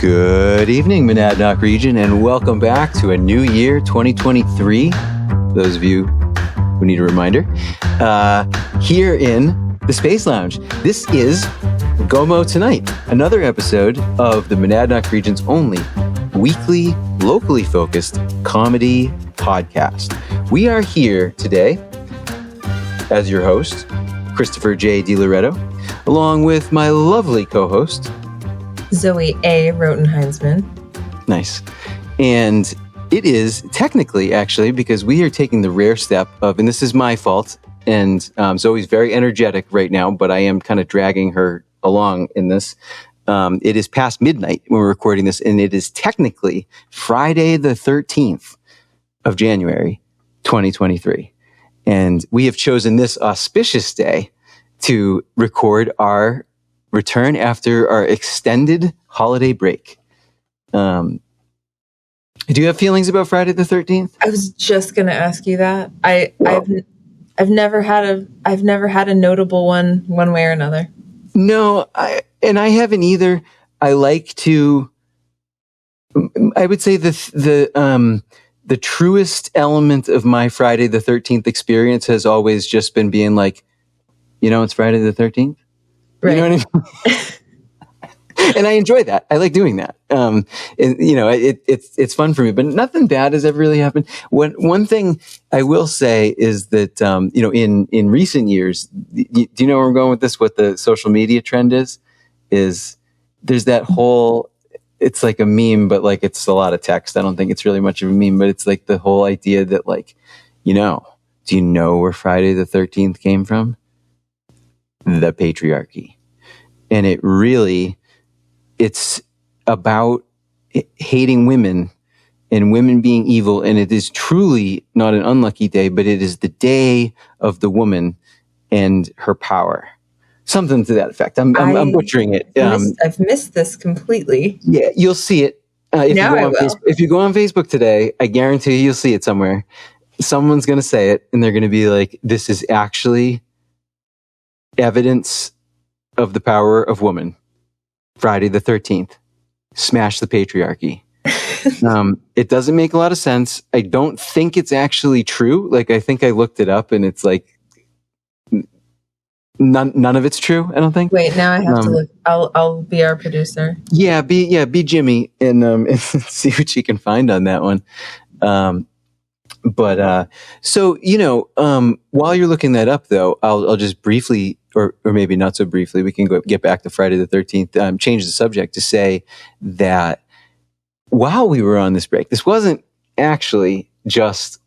Good evening, Monadnock Region, and welcome back to a new year, 2023. Those of you who need a reminder, here in the Space Lounge. This is Gomo Tonight, another episode of the Monadnock Region's only weekly, locally focused comedy podcast. We are here today as your host, Christopher J. DiLoretto, along with my lovely co-host, Zoe A. Rotenheinsman. Nice. And it is technically, actually, because we are taking the rare step of, and this is my fault, and Zoe's very energetic right now, but I am kind of dragging her along in this. It is past midnight when we're recording this, and it is technically Friday the 13th of January, 2023. And we have chosen this auspicious day to record our return after our extended holiday break. Do you have feelings about Friday the 13th? I was just going to ask you that. I've never had a notable one way or another. No, I haven't either. I like to. I would say the truest element of my Friday the 13th experience has always just been being like, it's Friday the 13th. Right. You know what I mean? And I enjoy that. I like doing that. It's fun for me, but nothing bad has ever really happened. One thing I will say is that, in recent years, do you know where I'm going with this? What the social media trend is there's that whole, it's like a meme, but like it's a lot of text. I don't think it's really much of a meme, but it's like the whole idea that like, do you know where Friday the 13th came from? The patriarchy. And it's about hating women and women being evil. And it is truly not an unlucky day, but it is the day of the woman and her power. Something to that effect. I'm butchering it. I've missed this completely. Yeah, you'll see it. If you go on Facebook today, I guarantee you'll see it somewhere. Someone's going to say it and they're going to be like, this is actually evidence of the power of woman. Friday the 13th. Smash the patriarchy. It doesn't make a lot of sense. I don't think it's actually true. Like, I think I looked it up and it's like, none of it's true, I don't think. Wait, now I have to look. I'll be our producer. Be Jimmy and see what you can find on that one. While you're looking that up though, I'll just briefly, or maybe not so briefly, we can get back to Friday the 13th, change the subject to say that while we were on this break, this wasn't actually just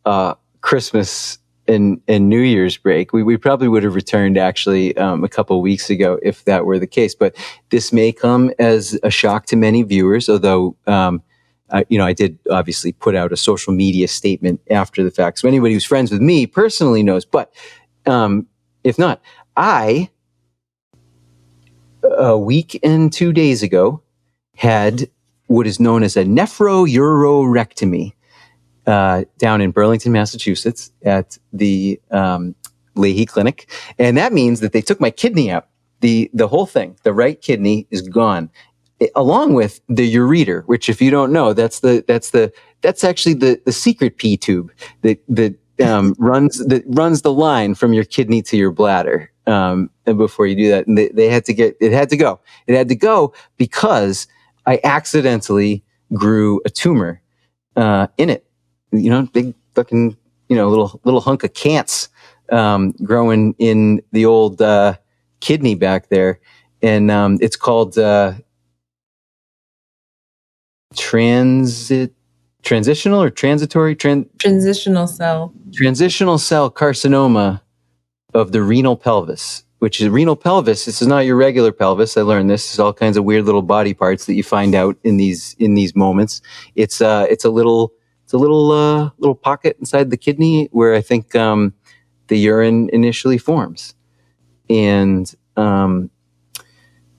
Christmas and New Year's break. We probably would have returned actually a couple of weeks ago if that were the case, but this may come as a shock to many viewers, although I did obviously put out a social media statement after the fact. So anybody who's friends with me personally knows, but if not, a week and 2 days ago, had what is known as a nephrourorectomy down in Burlington, Massachusetts at the Leahy Clinic. And that means that they took my kidney out. The whole thing, the right kidney is gone, along with the ureter, which if you don't know, that's actually the secret pee tube that runs the line from your kidney to your bladder. And before you do that, and it had to go because I accidentally grew a tumor, in it, big fucking, little hunk of cance, growing in the old, kidney back there. And, it's called, transitional cell carcinoma of the renal pelvis, which is renal pelvis. This is not your regular pelvis. I learned this. It's all kinds of weird little body parts that you find out in these moments. It's a little pocket inside the kidney where I think, the urine initially forms. And, I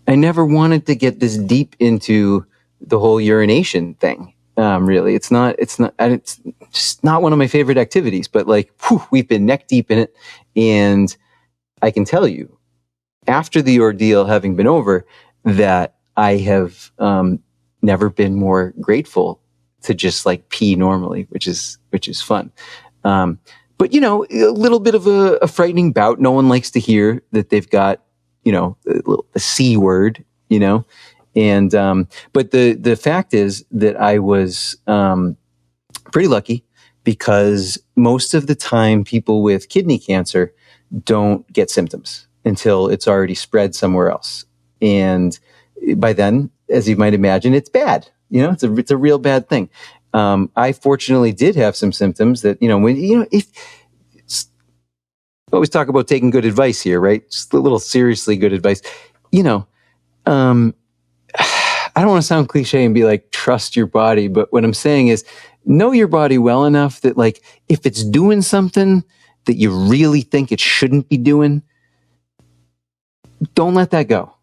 never wanted to get this deep into the whole urination thing. Really, it's just not one of my favorite activities, but we've been neck deep in it. And I can tell you, after the ordeal having been over, that I have, never been more grateful to just like pee normally, which is fun. But you know, a little bit of a frightening bout. No one likes to hear that they've got, you know, the C word, you know. And but the fact is that I was pretty lucky, because most of the time people with kidney cancer don't get symptoms until it's already spread somewhere else. And by then, as you might imagine, it's bad. You know, it's a real bad thing. I fortunately did have some symptoms that, you know, when, you know, if always talk about taking good advice here, right? Just a little seriously good advice. You know, I don't want to sound cliche and be like, trust your body. But what I'm saying is, know your body well enough that, like, if it's doing something that you really think it shouldn't be doing, don't let that go.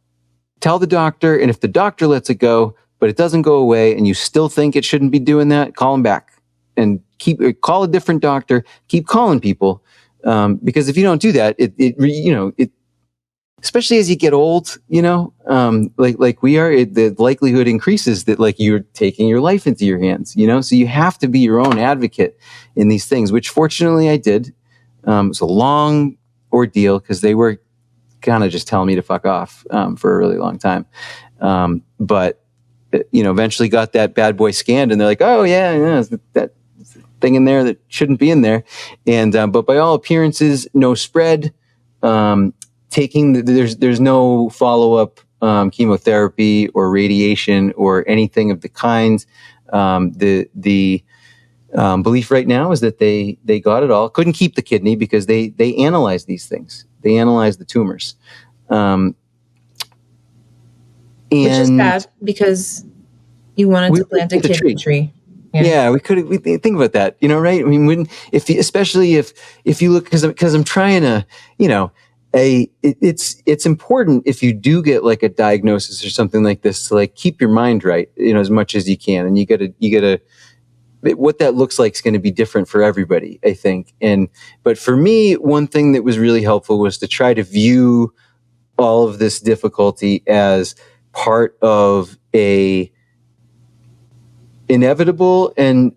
Tell the doctor. And if the doctor lets it go, but it doesn't go away and you still think it shouldn't be doing that, call him back and call a different doctor. Keep calling people. Because if you don't do that, it especially as you get old, you know, like we are, the likelihood increases that like you're taking your life into your hands, you know, so you have to be your own advocate in these things, which fortunately I did. It was a long ordeal because they were kind of just telling me to fuck off, for a really long time. But, you know, eventually got that bad boy scanned and they're like, oh yeah, that thing in there that shouldn't be in there. And, but by all appearances, no spread. There's no follow-up chemotherapy or radiation or anything of the kind. The belief right now is that they got it all. Couldn't keep the kidney because they analyzed these things. They analyzed the tumors. Which is bad because you wanted to plant a kidney tree. Yeah, we think about that, you know, right? I mean, especially if you look, because I'm trying to, you know, it's important if you do get like a diagnosis or something like this to like keep your mind right, you know, as much as you can. And you gotta, what that looks like is going to be different for everybody, I think. But for me, one thing that was really helpful was to try to view all of this difficulty as part of a inevitable and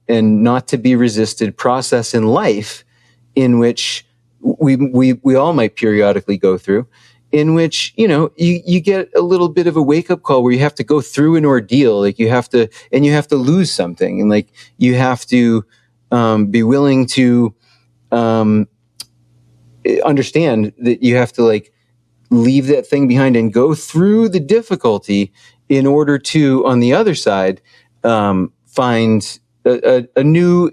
not to be resisted process in life, in which we all might periodically go through, in which, you know, you get a little bit of a wake up call where you have to go through an ordeal, like you have to lose something, and like you have to be willing to understand that you have to like leave that thing behind and go through the difficulty in order to, on the other side, find a new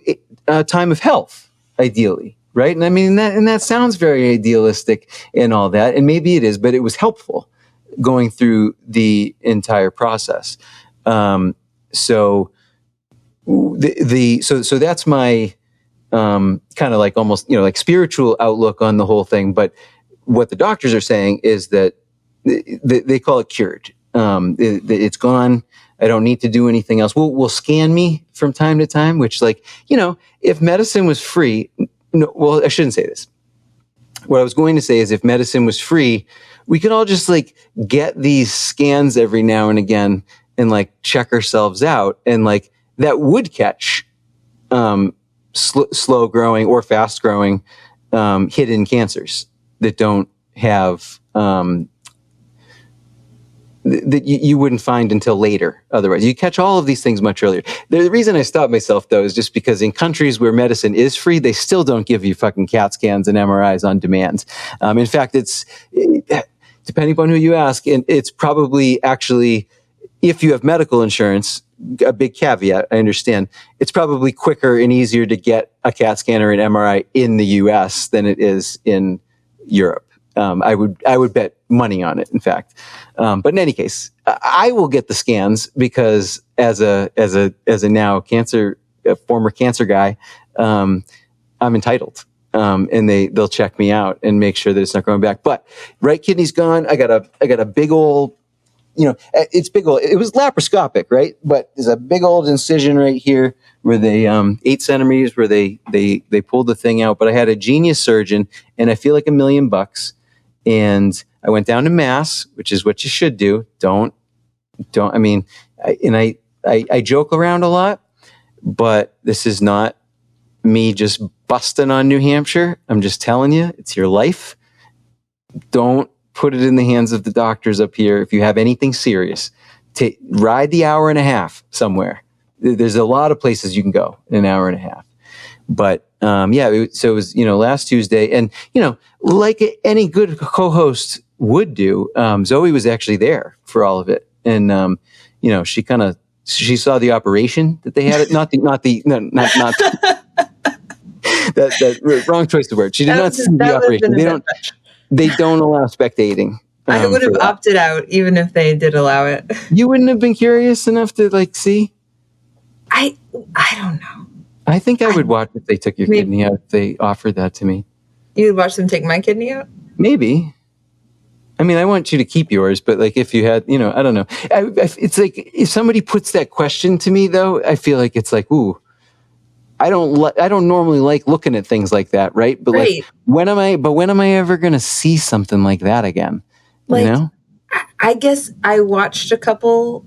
time of health, ideally, right? And I mean, that sounds very idealistic and all that, and maybe it is, but it was helpful going through the entire process. So that's my kind of like almost, you know, like spiritual outlook on the whole thing. But what the doctors are saying is that they call it cured. It's gone. I don't need to do anything else. We'll scan me from time to time, which, like, you know, if medicine was free, no, well, I shouldn't say this. What I was going to say is, if medicine was free, we could all just like get these scans every now and again and like check ourselves out, and like that would catch slow growing or fast growing hidden cancers that don't have that you wouldn't find until later. Otherwise, you catch all of these things much earlier. The reason I stopped myself, though, is just because in countries where medicine is free, they still don't give you fucking CAT scans and MRIs on demand. In fact, it's depending upon who you ask, and it's probably actually, if you have medical insurance, a big caveat, I understand, it's probably quicker and easier to get a CAT scan or an MRI in the US than it is in Europe. I would bet money on it, in fact. But in any case, I will get the scans because as a now a former cancer guy, I'm entitled. And they'll check me out and make sure that it's not growing back. But right kidney's gone. I got a big old, you know, it's big old. It was laparoscopic, right? But there's a big old incision right here where they 8 centimeters where they pulled the thing out. But I had a genius surgeon, and I feel like $1 million. And I went down to Mass, which is what you should do. I mean, I joke around a lot, but this is not me just busting on New Hampshire. I'm just telling you, it's your life. Don't put it in the hands of the doctors up here. If you have anything serious, ride the hour and a half somewhere. There's a lot of places you can go in an hour and a half. But so it was, last Tuesday, and like any good co-host would do, Zoe was actually there for all of it, and she saw the operation that they had. Not that wrong choice of word. She did not see the operation. They don't allow spectating. I would have opted out even if they did allow it. You wouldn't have been curious enough to see? I don't know. I think I would watch if they took your kidney out, if they offered that to me. You would watch them take my kidney out? Maybe. I mean, I want you to keep yours, but if you had, I don't know. It's like, if somebody puts that question to me, though, I feel like it's like, ooh, I don't normally like looking at things like that, right? But right. when am I ever going to see something like that again? I guess I watched a couple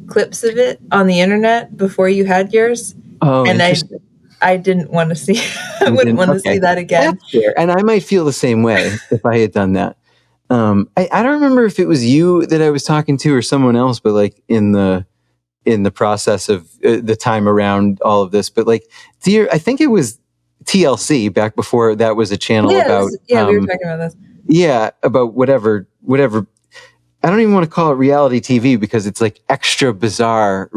clips of it on the internet before you had yours. Oh, and I didn't want to see. I wouldn't want to see that again. That's fair. And I might feel the same way if I had done that. I don't remember if it was you that I was talking to or someone else, but in the process of the time around all of this, but I think it was TLC back before that was a channel about. We were talking about this. Yeah, about whatever. I don't even want to call it reality TV because it's extra bizarre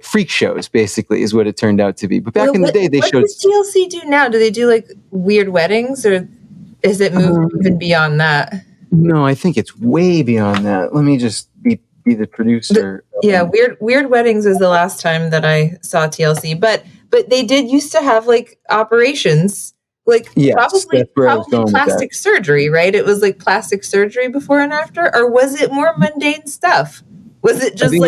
freak shows, basically, is what it turned out to be. But back in the day, what does TLC do now? Do they do weird weddings, or is it moved even beyond that? No, I think it's way beyond that. Let me just be the producer. Weird weddings was the last time that I saw TLC, but they did used to have operations. Probably plastic surgery, right? It was plastic surgery before and after, or was it more mundane stuff? Was it just I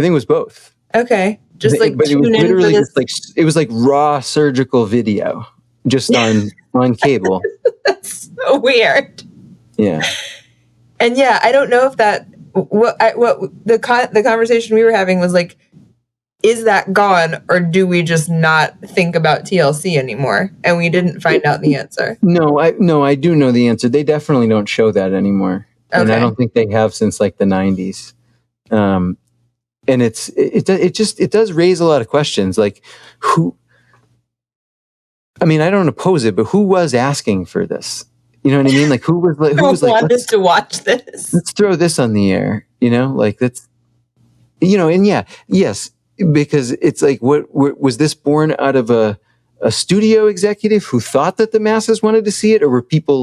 think it was both. Okay, just but it was literally just it was raw surgical video, just on cable. That's so weird. Yeah, and I don't know if that what the conversation we were having was is that gone, or do we just not think about TLC anymore? And we didn't find out the answer. No, I do know the answer. They definitely don't show that anymore. Okay. And I don't think they have since the 90s. And it does raise a lot of questions. Who, I mean, I don't oppose it, but who was asking for this? You know what I mean? Who was wanted to watch this? Let's throw this on the air, that's, and yes. Because it's what was this born out of a studio executive who thought that the masses wanted to see it, or were people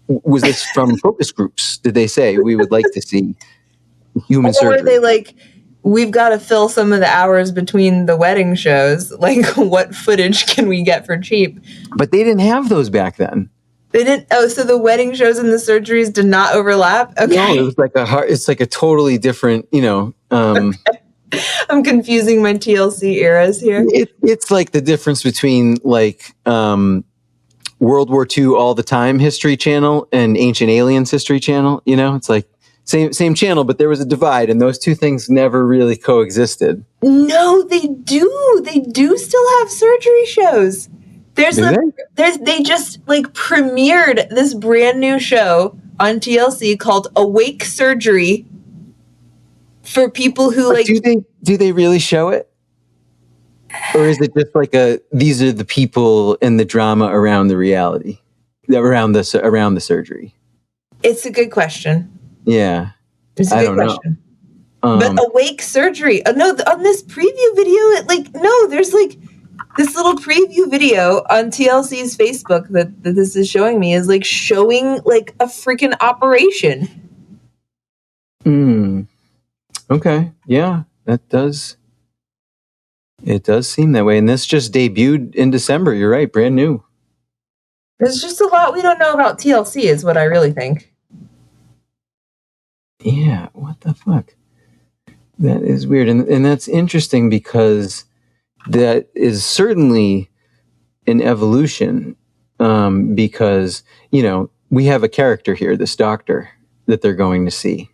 was this from focus groups? Did they say we would like to see human surgery? Or were they we've got to fill some of the hours between the wedding shows? What footage can we get for cheap? But they didn't have those back then. They didn't. Oh, so the wedding shows and the surgeries did not overlap. Okay, no, it was it's a totally different, Okay. I'm confusing my TLC eras here. It's the difference between World War II All the Time History Channel and Ancient Aliens History Channel. It's same channel, but there was a divide, and those two things never really coexisted. No, they do. They do still have surgery shows. They just premiered this brand new show on TLC called Awake Surgery. For people who do they really show it, or is it just these are the people and the drama around the reality, around the surgery? It's a good question. Yeah, it's a good question. But Awake Surgery. No, on this preview video, there's this little preview video on TLC's Facebook that this is showing me is showing a freaking operation. Okay. Yeah, it does seem that way. And this just debuted in December. You're right. Brand new. There's just a lot we don't know about TLC is what I really think. Yeah. What the fuck? That is weird. And that's interesting because that is certainly an evolution. Because, we have a character here, this doctor that they're going to see.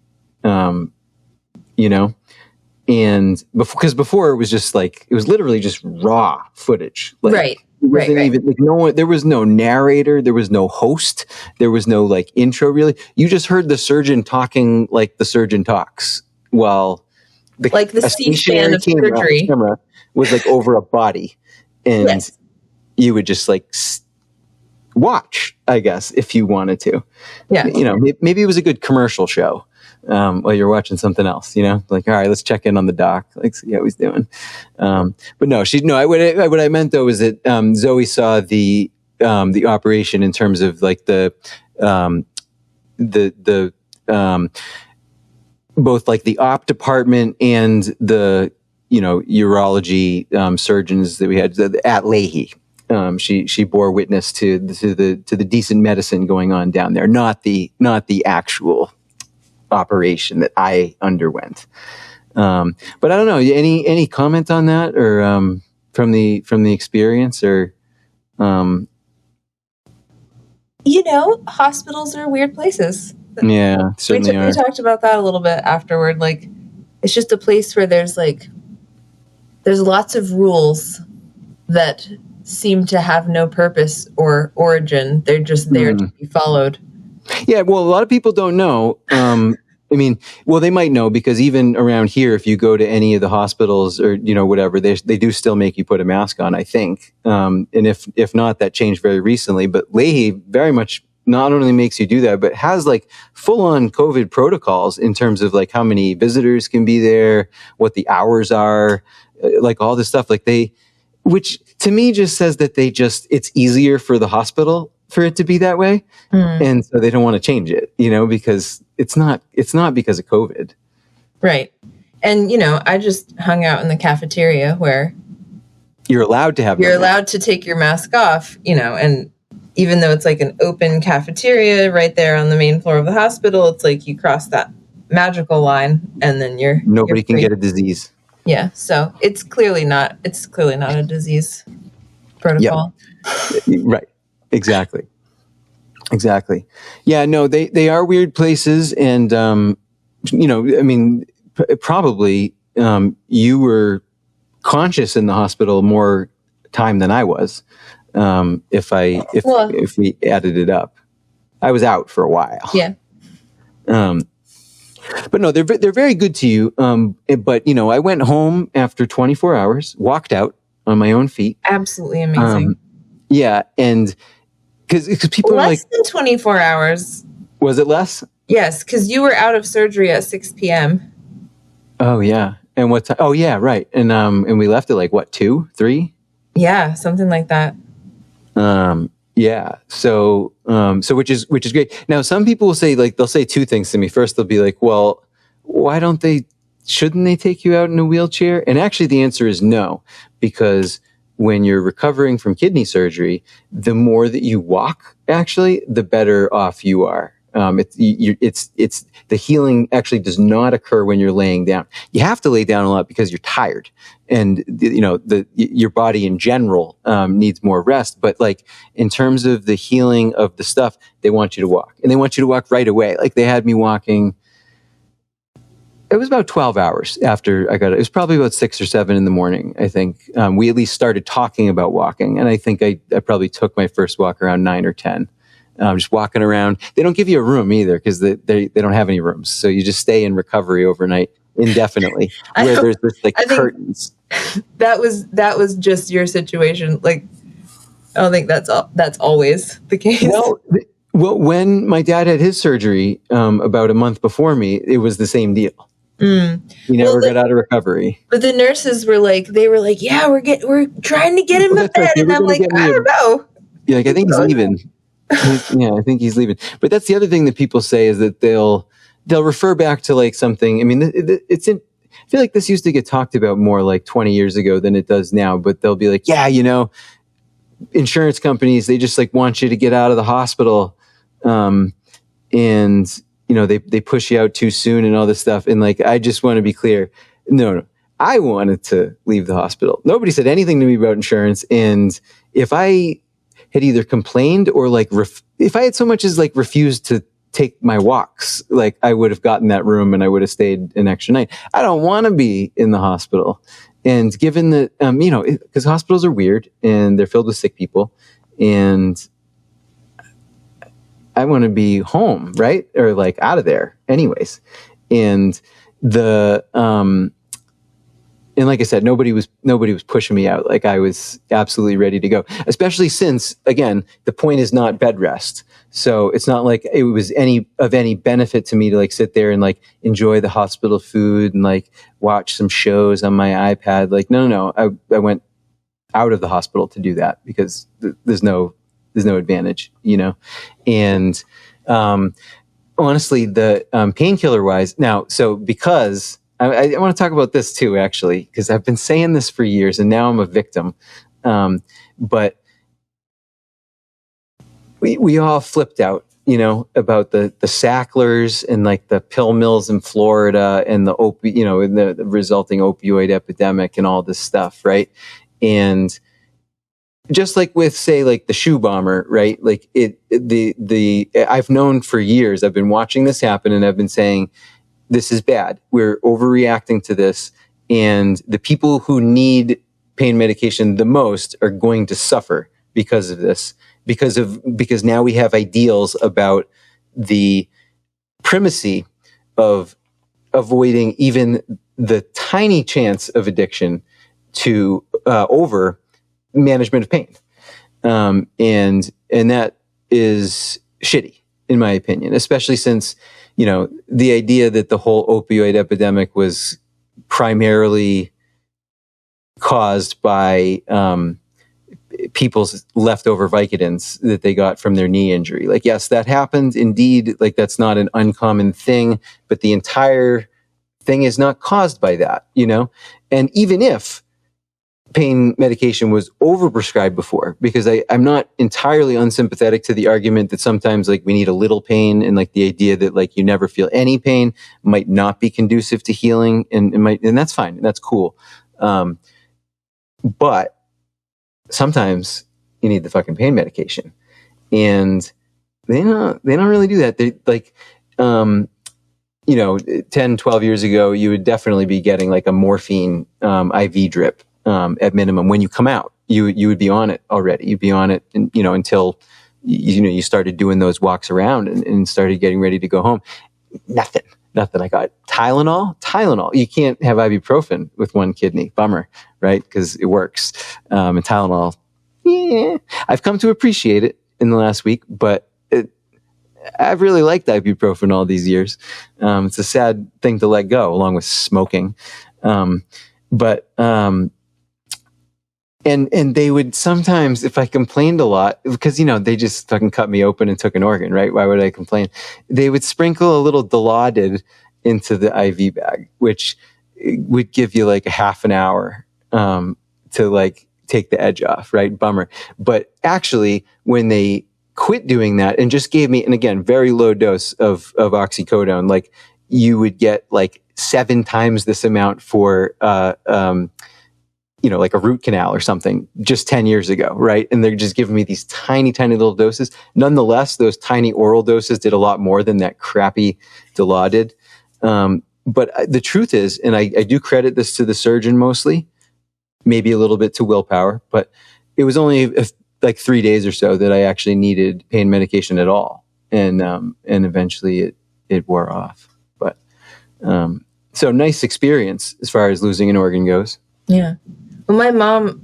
and because before it was just like, it was literally just raw footage. Like, right. It wasn't even like no one, there was no narrator, there was no host, there was no like intro really. You just heard the surgeon talking like the surgeon talks while the C-SPAN of surgery camera was like over a body, and yes. you would just like watch, I guess, if you wanted to. Yeah. You know, maybe it was a good commercial show while you're watching something else, you know, like, all right, let's check in on the doc, like, see how he's doing. But no, what I meant though is that Zoe saw the operation in terms of like the both like the op department and the, you know, urology surgeons that we had at Leahy. She bore witness to the decent medicine going on down there, not the actual operation that I underwent. But I don't know. Any comment on that, or from the experience, or you know, hospitals are weird places. Yeah, certainly we talked about that a little bit afterward. Like, it's just a place where there's lots of rules that seem to have no purpose or origin. They're just there to be followed. Yeah, well, a lot of people don't know. I mean, well, they might know, because even around here, if you go to any of the hospitals or, you know, whatever, they do still make you put a mask on, I think. And if not, that changed very recently. But Leahy very much not only makes you do that, but has like full on COVID protocols in terms of like how many visitors can be there, what the hours are, like all this stuff. Like which to me just says that it's easier for the hospital for it to be that way. And so they don't want to change it, you know, because it's not because of COVID. Right. And, you know, I just hung out in the cafeteria where you're allowed to take your mask off, you know, and even though it's like an open cafeteria right there on the main floor of the hospital, it's like you cross that magical line and then nobody can get a disease. Yeah. So it's clearly not a disease protocol. Yep. Right. Exactly. Yeah, no, they are weird places. And, you know, I mean, probably, you were conscious in the hospital more time than I was. If we added it up, I was out for a while. Yeah. But no, they're very good to you. But you know, I went home after 24 hours, walked out on my own feet. Absolutely amazing. Yeah. And because people less are like, than 24 hours. Was it less? Yes. Cause you were out of surgery at 6 p.m. Oh yeah. And what time? Oh yeah. Right. And we left at like what, 2, 3? Yeah. Something like that. Yeah. So which is great. Now, some people will say, like, they'll say two things to me. First, they'll be like, well, shouldn't they take you out in a wheelchair? And actually the answer is no, because when you're recovering from kidney surgery, the more that you walk, actually, the better off you are. It's the healing actually does not occur when you're laying down. You have to lay down a lot because you're tired, and you know your body in general needs more rest. But like in terms of the healing of the stuff, they want you to walk, and they want you to walk right away. Like they had me walking. It was about 12 hours after I got it. It was probably about 6 or 7 in the morning. I think we at least started talking about walking, and I think I probably took my first walk around 9 or 10. Just walking around. They don't give you a room either because they don't have any rooms. So you just stay in recovery overnight indefinitely, where there's just like curtains. That was just your situation. Like, I don't think that's always the case. Well, when my dad had his surgery about a month before me, it was the same deal. He never got out of recovery. But the nurses were like, yeah, we're trying to get him a bed, and I'm like, I don't know. Yeah, like I think he's leaving. Yeah, I think he's leaving. But that's the other thing that people say is that they'll refer back to like something. I mean, I feel like this used to get talked about more like 20 years ago than it does now. But they'll be like, yeah, you know, insurance companies, they just like want you to get out of the hospital, and you know they push you out too soon and all this stuff. And like, I just want to be clear, no, I wanted to leave the hospital. Nobody said anything to me about insurance, and if I had either complained or like if I had so much as like refused take my walks. Like I would have gotten that room and I would have stayed an extra night. I don't want to be in the hospital. And given that, you know, because hospitals are weird and they're filled with sick people, and I want to be home, right? Or like out of there anyways. And and like I said, nobody was pushing me out. Like I was absolutely ready to go, especially since, again, the point is not bed rest. So it's not like it was any benefit to me to like sit there and like enjoy the hospital food and like watch some shows on my iPad. Like, no. I went out of the hospital to do that because there's no advantage, you know? And, honestly, the, painkiller wise now, so because I want to talk about this too, actually, because I've been saying this for years and now I'm a victim. But we all flipped out, you know, about the Sacklers and like the pill mills in Florida and the resulting opioid epidemic and all this stuff. Right. And just like with, say, like the shoe bomber, right? Like I've known for years, I've been watching this happen and I've been saying, this is bad. We're overreacting to this. And the people who need pain medication the most are going to suffer because of this, because now we have ideals about the primacy of avoiding even the tiny chance of addiction to over management of pain. And that is shitty, in my opinion, especially since, you know, the idea that the whole opioid epidemic was primarily caused by people's leftover Vicodins that they got from their knee injury. Like, yes, that happened indeed. Like, that's not an uncommon thing, but the entire thing is not caused by that, you know? And even if pain medication was overprescribed before, because I'm not entirely unsympathetic to the argument that sometimes like we need a little pain, and like the idea that like you never feel any pain might not be conducive to healing, and that's fine. That's cool. But sometimes you need the fucking pain medication, and they don't really do that. They like, you know, 10, 12 years ago, you would definitely be getting like a morphine, IV drip. At minimum, when you come out, you would be on it already. You'd be on it, and, you know, until you started doing those walks around and started getting ready to go home. Nothing. I got Tylenol. You can't have ibuprofen with one kidney. Bummer, right? Because it works. And Tylenol, yeah, I've come to appreciate it in the last week, but I've really liked ibuprofen all these years. It's a sad thing to let go, along with smoking. And they would sometimes, if I complained a lot, because, you know, they just fucking cut me open and took an organ, right? Why would I complain? They would sprinkle a little Dilaudid into the IV bag, which would give you like a half an hour to like take the edge off, right? Bummer. But actually, when they quit doing that and just gave me, and again, very low dose of oxycodone, like you would get like 7 times this amount for you know, like a root canal or something just 10 years ago, right? And they're just giving me these tiny, tiny little doses. Nonetheless, those tiny oral doses did a lot more than that crappy Dilaudid. But the truth is, and I do credit this to the surgeon mostly, maybe a little bit to willpower, but it was only like 3 days or so that I actually needed pain medication at all. And eventually it wore off. But, so nice experience as far as losing an organ goes. Yeah. Well,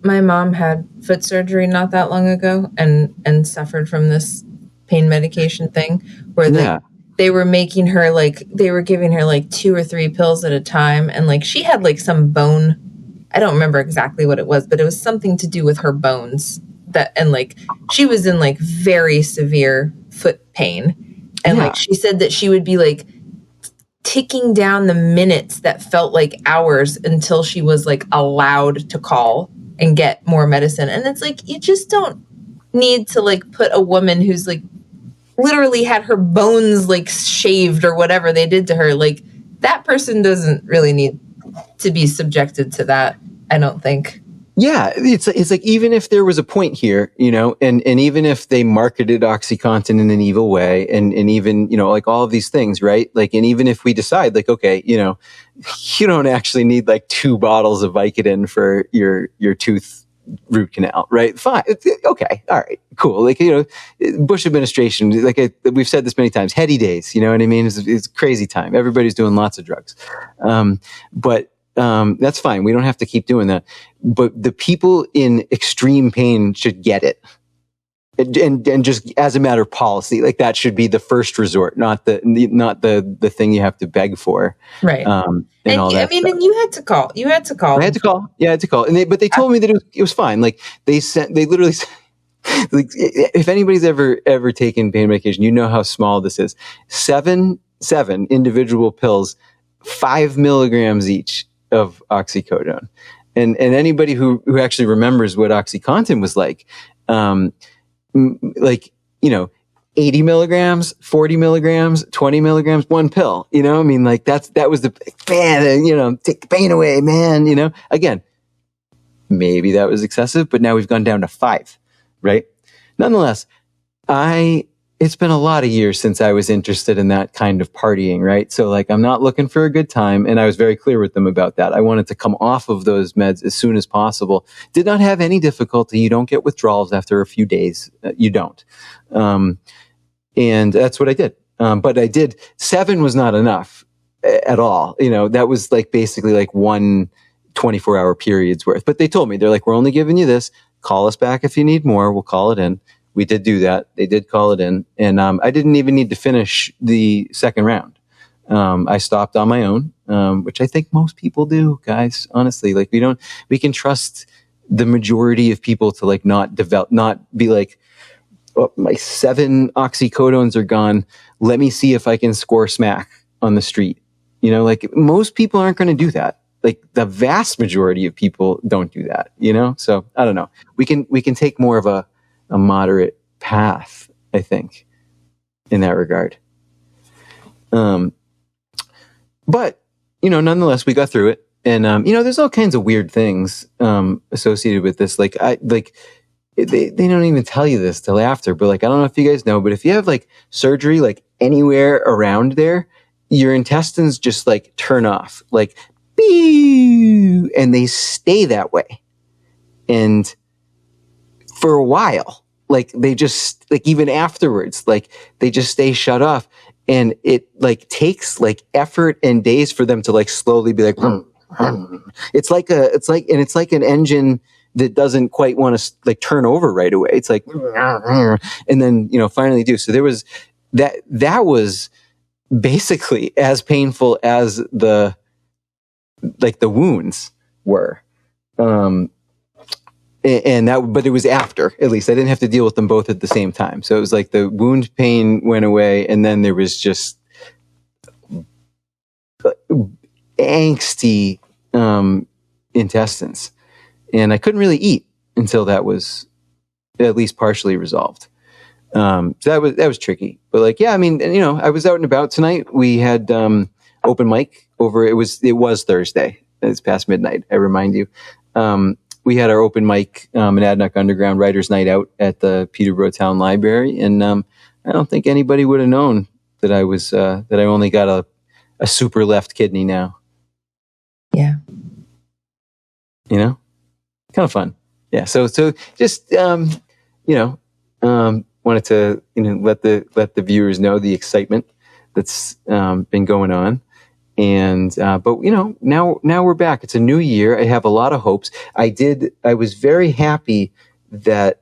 my mom had foot surgery not that long ago and suffered from this pain medication thing where they were making her like, they were giving her like 2 or 3 pills at a time. And like, she had like some bone, I don't remember exactly what it was, but it was something to do with her bones and like, she was in like very severe foot pain. And like, she said that she would be like ticking down the minutes that felt like hours until she was like allowed to call and get more medicine. And it's like, you just don't need to like put a woman who's like literally had her bones like shaved or whatever they did to her. Like, that person doesn't really need to be subjected to that, I don't think. Yeah, it's like, even if there was a point here, you know, and even if they marketed OxyContin in an evil way, and even, you know, like all of these things, right? Like, and even if we decide, like, okay, you know, you don't actually need like 2 bottles of Vicodin for your tooth root canal, right? Fine. Okay. All right. Cool. Like, you know, Bush administration, like we've said this many times, heady days, you know what I mean? It's crazy time. Everybody's doing lots of drugs. But that's fine. We don't have to keep doing that. But the people in extreme pain should get it. And just as a matter of policy, like that should be the first resort, not the thing you have to beg for. Right. And all that. I mean, stuff. And you had to call. I had to call. Yeah, I had to call. But they told me that it was fine. Like they literally said, like, if anybody's ever taken pain medication, you know how small this is. 7 individual pills, 5 milligrams each of oxycodone. And anybody who actually remembers what OxyContin was like, you know, 80 milligrams, 40 milligrams, 20 milligrams, 1 pill, you know, I mean, like that was the, man, you know, take the pain away, man, you know, again, maybe that was excessive, but now we've gone down to 5, right? Nonetheless, it's been a lot of years since I was interested in that kind of partying, right? So like, I'm not looking for a good time. And I was very clear with them about that. I wanted to come off of those meds as soon as possible. Did not have any difficulty. You don't get withdrawals after a few days. You don't. And that's what I did. But I did, 7 was not enough at all. You know, that was like basically like 1 24-hour period's worth. But they told me, they're like, we're only giving you this. Call us back if you need more. We'll call it in. We did do that. They did call it in. And I didn't even need to finish the second round. I stopped on my own, which I think most people do, guys. Honestly, like we can trust the majority of people to like not be like, oh, my 7 oxycodones are gone. Let me see if I can score smack on the street. You know, like most people aren't going to do that. Like the vast majority of people don't do that, you know? So I don't know. We can take more of a moderate path, I think, in that regard. But, you know, nonetheless, we got through it. And, you know, there's all kinds of weird things, associated with this. Like, they don't even tell you this till after, but like, I don't know if you guys know, but if you have like surgery, like anywhere around there, your intestines just like turn off, like, and they stay that way. And for a while, like they just, like even afterwards, like they just stay shut off, and it like takes like effort and days for them to like slowly be like, it's like an engine that doesn't quite want to like turn over right away. It's like, and then, you know, finally do. So there was that was basically as painful as the wounds were. And that, but it was after, at least I didn't have to deal with them both at the same time. So it was like the wound pain went away, and then there was just angsty, intestines, and I couldn't really eat until that was at least partially resolved. So that was tricky, but like, yeah, I mean, you know, I was out and about tonight. We had, open mic over, it was Thursday. It's past midnight. I remind you. We had our open mic, Monadnock Underground Writers Night Out at the Peterborough Town Library. And, I don't think anybody would have known that I was, that I only got a super left kidney now. Yeah. You know, kind of fun. Yeah. So just, you know, wanted to, you know, let the viewers know the excitement that's, been going on. And, but you know, now we're back. It's a new year. I have a lot of hopes. I was very happy that,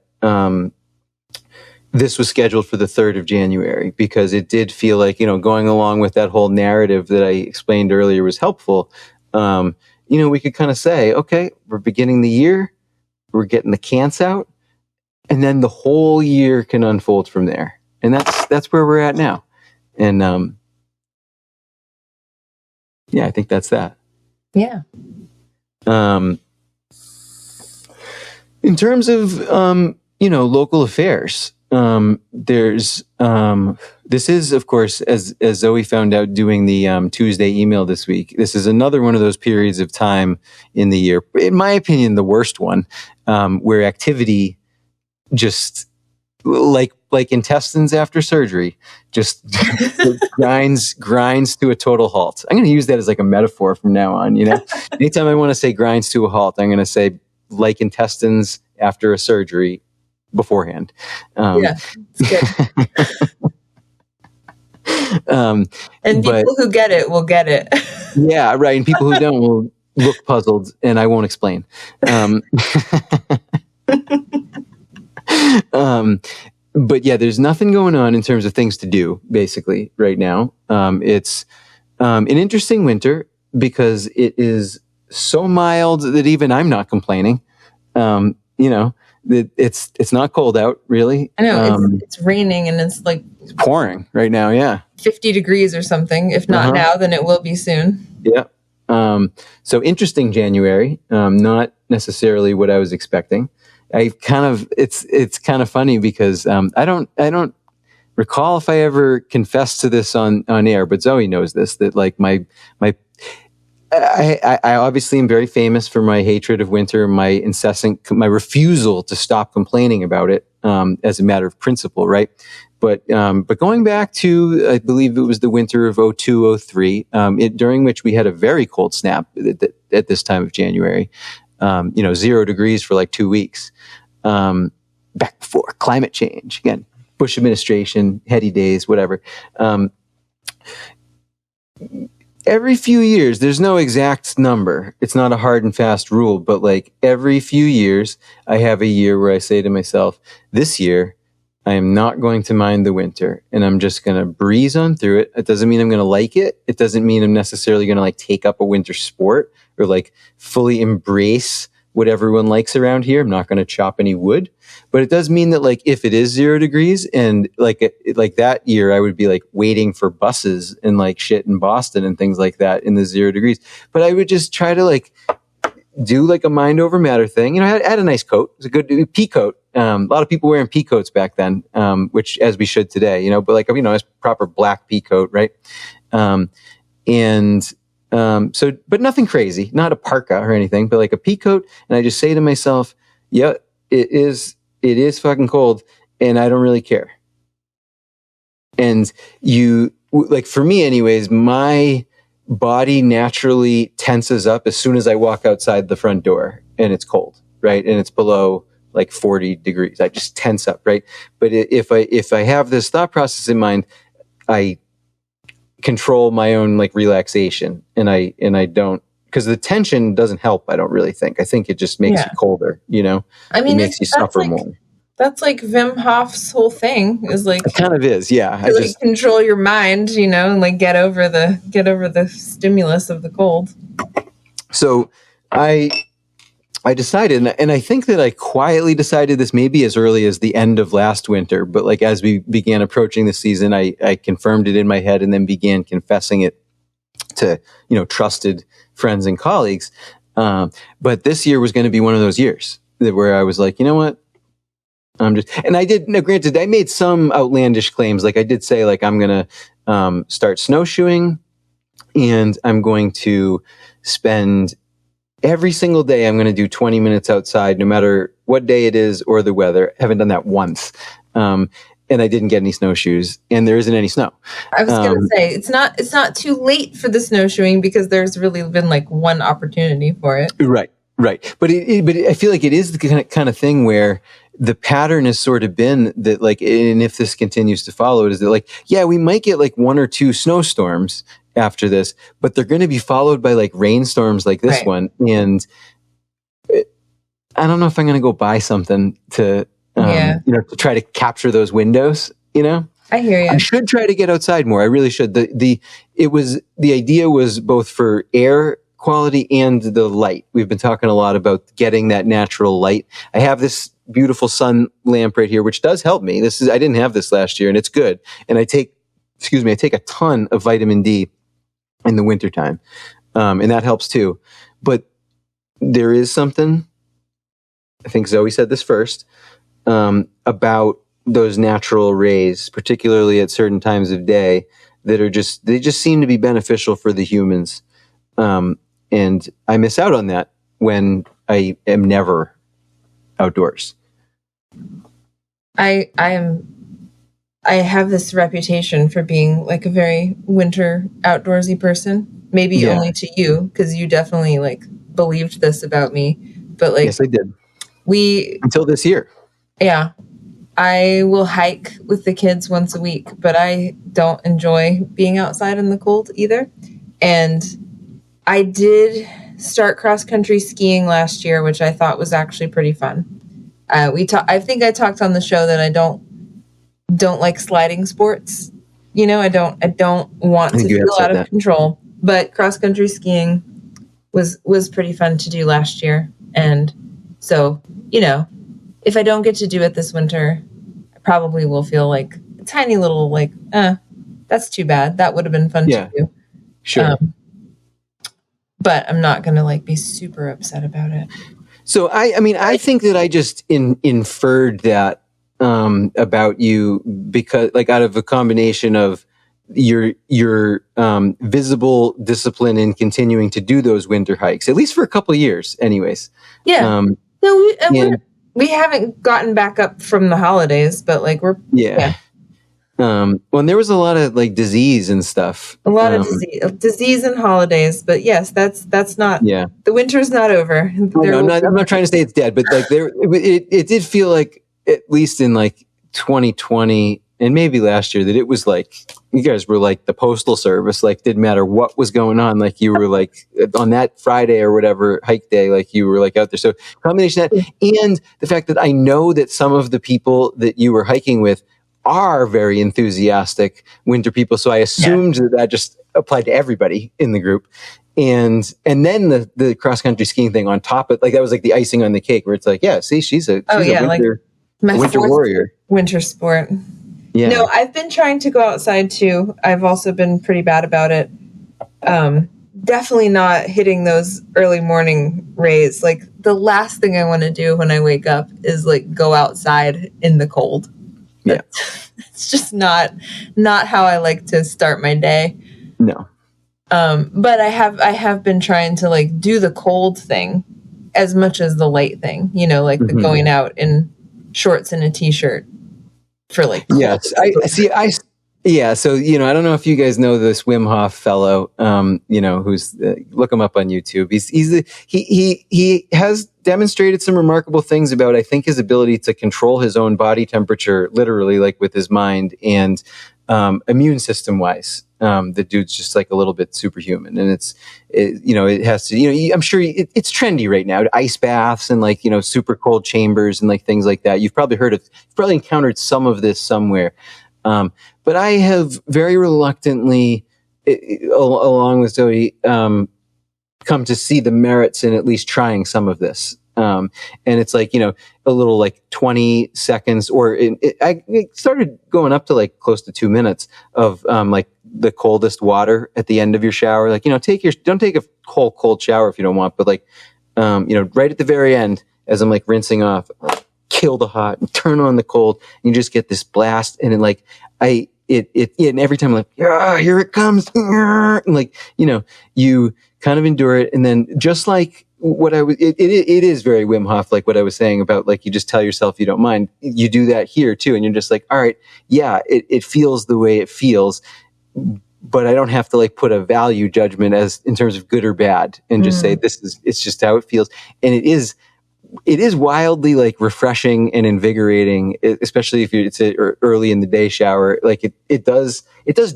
this was scheduled for the 3rd of January, because it did feel like, you know, going along with that whole narrative that I explained earlier was helpful. You know, we could kind of say, okay, we're beginning the year, we're getting the cance out, and then the whole year can unfold from there. And that's where we're at now. And, yeah, I think that's that. Yeah. In terms of, you know, local affairs, there's this is, of course, as Zoe found out doing the Tuesday email this week, this is another one of those periods of time in the year, in my opinion, the worst one, where activity just like intestines after surgery, just grinds to a total halt. I'm going to use that as like a metaphor from now on. You know, anytime I want to say grinds to a halt, I'm going to say like intestines after a surgery beforehand. Yeah, it's good. And people who get it will get it. Yeah, right. And people who don't will look puzzled, and I won't explain. But yeah, there's nothing going on in terms of things to do, basically, right now. It's an interesting winter because it is so mild that even I'm not complaining. You know, it's not cold out, really. I know, it's raining and it's like... It's pouring right now, yeah. 50 degrees or something. If not now, then it will be soon. Yeah. So interesting January. Not necessarily what I was expecting. It's kind of funny because I don't recall if I ever confessed to this on air, but Zoe knows this, that like I obviously am very famous for my hatred of winter, my refusal to stop complaining about it as a matter of principle, right? But going back to, I believe it was the winter of 2002, 2003, during which we had a very cold snap at this time of January. 0 degrees for like 2 weeks, back before climate change. Again, Bush administration, heady days, whatever. Every few years, there's no exact number. It's not a hard and fast rule, but like every few years, I have a year where I say to myself, this year, I am not going to mind the winter, and I'm just going to breeze on through it. It doesn't mean I'm going to like it. It doesn't mean I'm necessarily going to like take up a winter sport or like fully embrace what everyone likes around here. I'm not going to chop any wood, but it does mean that like if it is 0 degrees and like that year, I would be like waiting for buses and like shit in Boston and things like that in the 0 degrees. But I would just try to like do like a mind over matter thing. You know, I had a nice coat. It was a good pea coat. A lot of people wearing pea coats back then, which as we should today, you know, but like, it's proper black pea coat, right? But nothing crazy, not a parka or anything, but like a pea coat. And I just say to myself, yeah, it is fucking cold and I don't really care. And like for me anyways, my body naturally tenses up as soon as I walk outside the front door and it's cold, right? And it's below like 40 degrees. I just tense up, right? But if I have this thought process in mind, I control my own like relaxation and I don't, because the tension doesn't help. I don't really think. I think it just makes you colder, you know? I mean, it makes you suffer more. That's like Wim Hof's whole thing is like, it kind of is. Yeah. To control your mind, you know, and like get over the stimulus of the cold. So I decided, and I think that I quietly decided this maybe as early as the end of last winter, but like as we began approaching the season, I confirmed it in my head and then began confessing it to, trusted friends and colleagues. But this year was going to be one of those years where I was like, you know what? And I did, granted, I made some outlandish claims. Like I did say, like, I'm going to start snowshoeing and I'm going to spend every single day, I'm going to do 20 minutes outside, no matter what day it is or the weather. I haven't done that once. And I didn't get any snowshoes and there isn't any snow. I was going to say, it's not too late for the snowshoeing because there's really been like one opportunity for it. Right. But I feel like it is the kind of thing where the pattern has sort of been that like, and if this continues to follow it, is that like, yeah, we might get like 1 or 2 snowstorms after this, but they're going to be followed by like rainstorms like this one. And I don't know if I'm going to go buy something to, to try to capture those windows, I hear you. I should try to get outside more. I really should. The idea was both for air quality and the light. We've been talking a lot about getting that natural light. I have this beautiful sun lamp right here, which does help me. I didn't have this last year and it's good. And I take a ton of vitamin D in the wintertime. And that helps too. But there is something, I think Zoe said this first, about those natural rays, particularly at certain times of day, that are they just seem to be beneficial for the humans. And I miss out on that when I am never outdoors. I have this reputation for being like a very winter outdoorsy person. Maybe only to you, because you definitely like believed this about me. But like, yes, I did. Until this year. Yeah. I will hike with the kids once a week, but I don't enjoy being outside in the cold either. And I did start cross-country skiing last year, which I thought was actually pretty fun. I think I talked on the show that I don't like sliding sports. You know, I don't want to feel out of control. But cross-country skiing was pretty fun to do last year. And so, you know, if I don't get to do it this winter, I probably will feel like a tiny little like, that's too bad. That would have been fun to do. Sure. But I'm not going to like be super upset about it. So I think that I just inferred that about you because like out of a combination of your visible discipline in continuing to do those winter hikes, at least for a couple of years anyways. Yeah. We haven't gotten back up from the holidays, but like we're well, and there was a lot of like disease and stuff. A lot of disease and holidays, but yes, that's not. Yeah, the winter's not over. I'm not trying to say it's dead, but like it did feel like at least in like 2020 and maybe last year that it was like you guys were like the postal service. Like didn't matter what was going on. Like you were like on that Friday or whatever hike day, like you were like out there. So combination of that and the fact that I know that some of the people that you were hiking with are very enthusiastic winter people. So I assumed that just applied to everybody in the group. And then the cross country skiing thing on top of like, that was like the icing on the cake where it's like, yeah, see, she's a winter warrior. Winter sport. Yeah. No, I've been trying to go outside too. I've also been pretty bad about it. Definitely not hitting those early morning rays. Like the last thing I want to do when I wake up is like go outside in the cold. Yeah. It's just not how I like to start my day. No. But I have been trying to like do the cold thing as much as the light thing, you know, like the going out in shorts and a t-shirt for like yes. So, you know, I don't know if you guys know this Wim Hof fellow, you know, who's look him up on YouTube. He has demonstrated some remarkable things about, I think, his ability to control his own body temperature, literally like with his mind and immune system wise. The dude's just like a little bit superhuman, and it has to, you know, I'm sure it's trendy right now, ice baths and like, you know, super cold chambers and like things like that. You've probably encountered some of this somewhere. But I have very reluctantly, along with Zoe, come to see the merits in at least trying some of this. And it's like, you know, a little like 20 seconds I started going up to like close to 2 minutes of, like the coldest water at the end of your shower. Like, you know, don't take a cold shower if you don't want, but like, you know, right at the very end, as I'm like rinsing off, kill the hot and turn on the cold, and you just get this blast. And then like, and every time I'm like, here it comes. And like, you know, you kind of endure it. And then just like it is very Wim Hof, like what I was saying about like, you just tell yourself you don't mind. You do that here too. And you're just like, all right, yeah, it feels the way it feels, but I don't have to like put a value judgment as in terms of good or bad and just say, it's just how it feels. And it is wildly like refreshing and invigorating, especially if it's early in the day shower. Like it does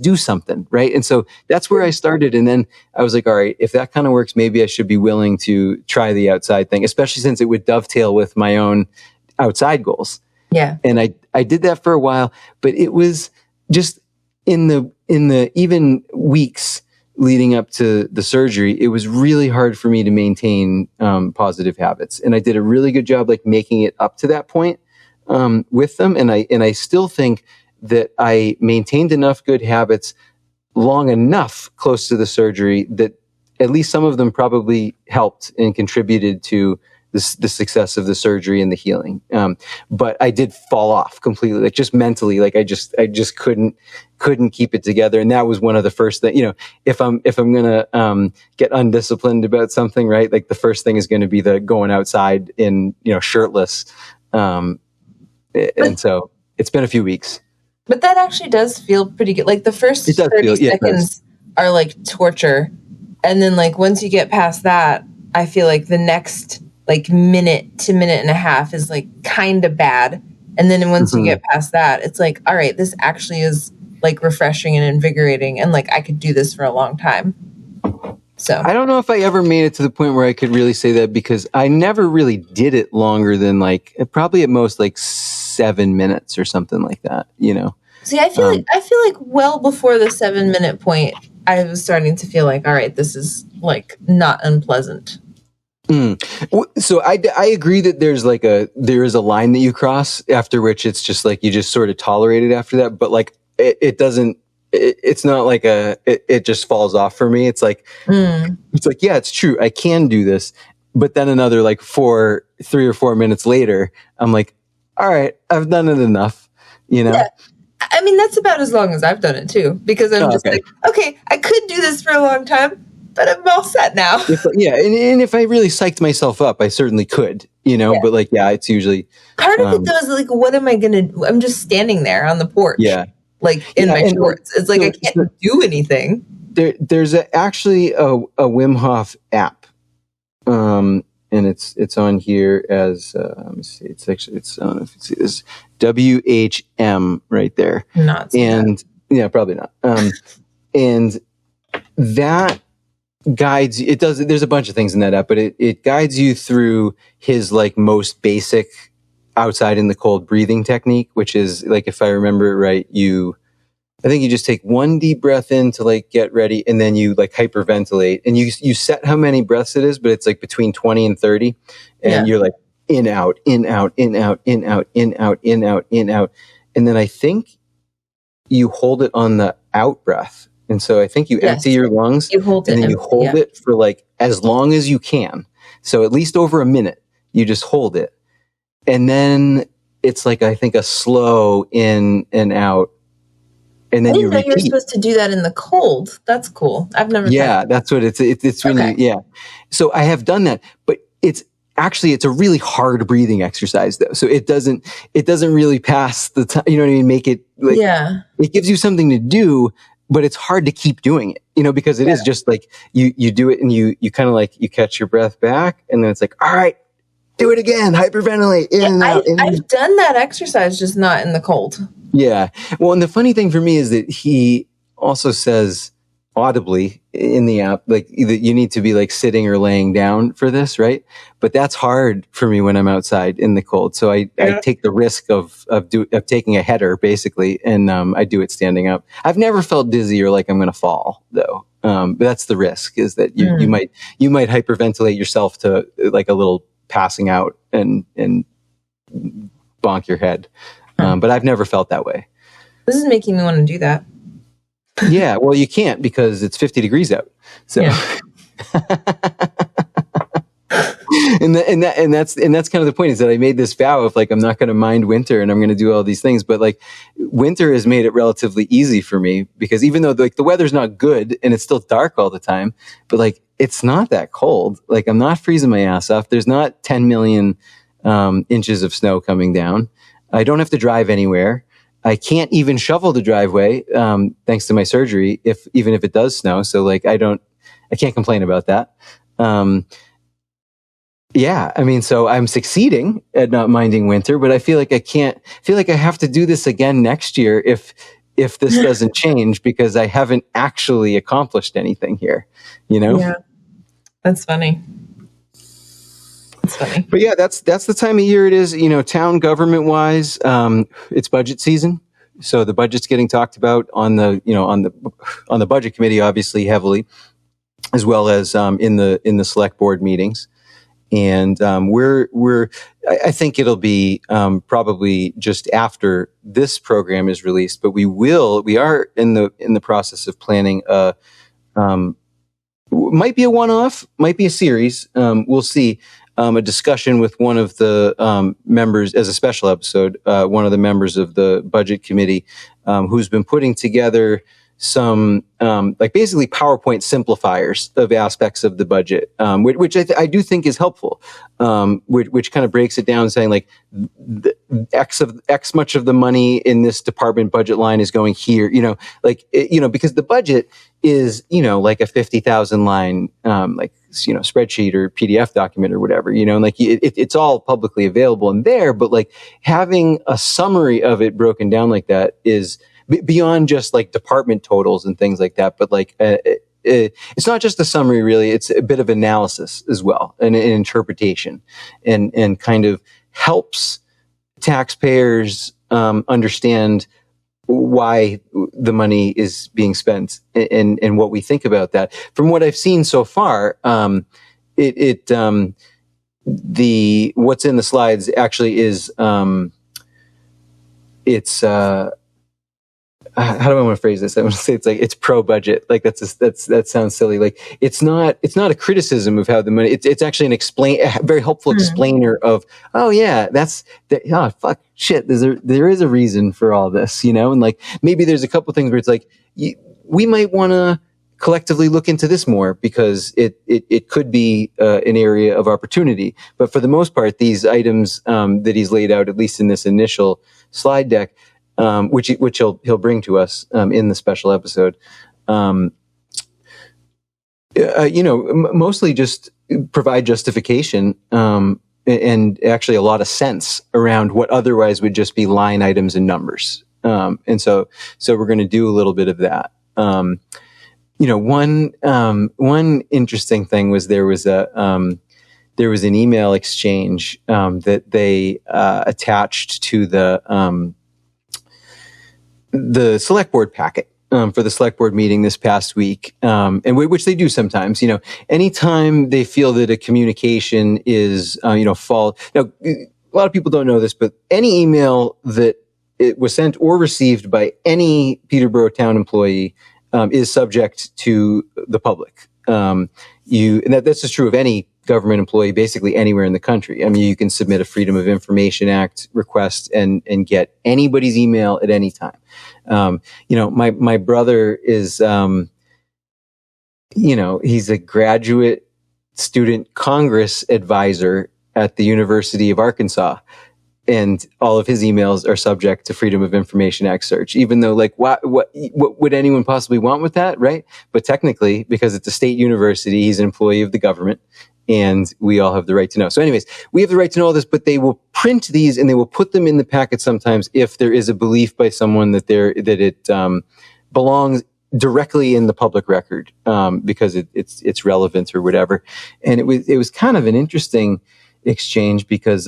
do something, right? And so that's where I started. And then I was like, all right, if that kind of works, maybe I should be willing to try the outside thing, especially since it would dovetail with my own outside goals. Yeah. And I did that for a while, but it was just in the even weeks leading up to the surgery, it was really hard for me to maintain positive habits. And I did a really good job like making it up to that point with them. And I still think that I maintained enough good habits long enough close to the surgery that at least some of them probably helped and contributed to the success of the surgery and the healing. But I did fall off completely, like just mentally, like I just couldn't keep it together. And that was one of the first things, if I'm going to, get undisciplined about something, right? Like the first thing is going to be the going outside in, shirtless. And so it's been a few weeks. But that actually does feel pretty good. Like the first 30 seconds are like torture. And then like once you get past that, I feel like the next like minute to minute and a half is like kind of bad. And then once you get past that, it's like, all right, this actually is like refreshing and invigorating. And like I could do this for a long time. So I don't know if I ever made it to the point where I could really say that, because I never really did it longer than like probably at most like 7 minutes or something like that, See, I feel like well before the 7-minute point, I was starting to feel like, all right, this is like not unpleasant. So I agree that there is a line that you cross after which it's just like you just sort of tolerate it after that, but like it doesn't. It's not like it just falls off for me. It's like yeah, it's true. I can do this, but then another like 3 or 4 minutes later, I'm like, all right, I've done it enough, Yeah. I mean, that's about as long as I've done it too, because I'm just like, okay, I could do this for a long time, but I'm all set now. And if I really psyched myself up, I certainly could, but like, it's usually part of it though is like, what am I gonna do? I'm just standing there on the porch. Yeah. Like in my shorts. It's like I can't do anything. There's actually a Wim Hof app. And it's on here as let me see. It's on, if you see this, WHM right there. Probably not. And that guides. It does. There's a bunch of things in that app, but it guides you through his like most basic outside in the cold breathing technique, which is like, if I remember right, I think you just take one deep breath in to like get ready, and then you like hyperventilate, and you set how many breaths it is, but it's like between 20 and 30, and you're like in, out, in, out, in, out, in, out, in, out, in, out, in, out. And then I think you hold it on the out breath. And so I think you empty your lungs, and then you hold it for like as long as you can. So at least over a minute, you just hold it. And then it's like, I think a slow in and out. And then I didn't know you were supposed to do that in the cold. That's cool. I've never done that. That's what it's when you, So I have done that, but it's a really hard breathing exercise though. So it doesn't really pass the time, you know what I mean? Make it like, it gives you something to do, but it's hard to keep doing it, because it is just like you do it and you kind of like, you catch your breath back, and then it's like, all right, do it again, hyperventilate in and out. I've done that exercise, just not in the cold. Yeah. Well, and the funny thing for me is that he also says audibly in the app, like you need to be like sitting or laying down for this, right? But that's hard for me when I'm outside in the cold. So I take the risk of taking a header basically, and I do it standing up. I've never felt dizzy or like I'm going to fall though. But that's the risk, is that you might hyperventilate yourself to like a little passing out and bonk your head. But I've never felt that way. This is making me want to do that. Yeah, well, you can't because it's 50 degrees out. So, and that's kind of the point, is that I made this vow of like, I'm not going to mind winter and I'm going to do all these things. But like, winter has made it relatively easy for me, because even though like the weather's not good and it's still dark all the time, but like it's not that cold. Like I'm not freezing my ass off. There's not 10 million inches of snow coming down. I don't have to drive anywhere. I can't even shovel the driveway, thanks to my surgery, even if it does snow. So like, I can't complain about that. So I'm succeeding at not minding winter, but I feel like I have to do this again next year if this doesn't change, because I haven't actually accomplished anything here, Yeah. That's funny. But yeah, that's the time of year it is, town government wise, it's budget season. So the budget's getting talked about on the budget committee, obviously heavily, as well as, in the select board meetings. And, I think it'll be, probably just after this program is released, but we are in the process of planning, might be a one-off, might be a series. We'll see. A discussion with one of the members as a special episode, one of the members of the budget committee, who's been putting together some like basically PowerPoint simplifiers of aspects of the budget, which I do think is helpful, which kind of breaks it down, saying like X much of the money in this department budget line is going here, because the budget is, like a 50,000 line, spreadsheet or PDF document or whatever, it's all publicly available in there, but like having a summary of it broken down like that is beyond just like department totals and things like that, but like it's not just a summary, really. It's a bit of analysis as well, and an interpretation, and kind of helps taxpayers understand why the money is being spent and what we think about that. From what I've seen so far, what's in the slides actually is how do I want to phrase this? I want to say it's pro budget. Like that sounds silly. Like it's not a criticism of how the money. It's actually a very helpful explainer of, oh yeah, fuck shit. There is a reason for all this, and like maybe there's a couple things where it's like we might want to collectively look into this more because it could be an area of opportunity. But for the most part, these items that he's laid out, at least in this initial slide deck, which he'll bring to us in the special episode, mostly just provide justification and actually a lot of sense around what otherwise would just be line items and numbers. And so we're going to do a little bit of that. One interesting thing was there was an email exchange that they attached to the select board packet for the select board meeting this past week, and which they do sometimes. Anytime they feel that a communication is, fall. Now, a lot of people don't know this, but any email that it was sent or received by any Peterborough town employee is subject to the public. And that's just true of any government employee, basically anywhere in the country. I mean, you can submit a Freedom of Information Act request and get anybody's email at any time. My brother is, he's a graduate student Congress advisor at the University of Arkansas. And all of his emails are subject to Freedom of Information Act search, even though like, what would anyone possibly want with that? Right. But technically, because it's a state university, he's an employee of the government and we all have the right to know. So anyways, we have the right to know all this, but they will print these and they will put them in the packet sometimes if there is a belief by someone that it belongs directly in the public record, because it's relevant or whatever. And it was kind of an interesting exchange because,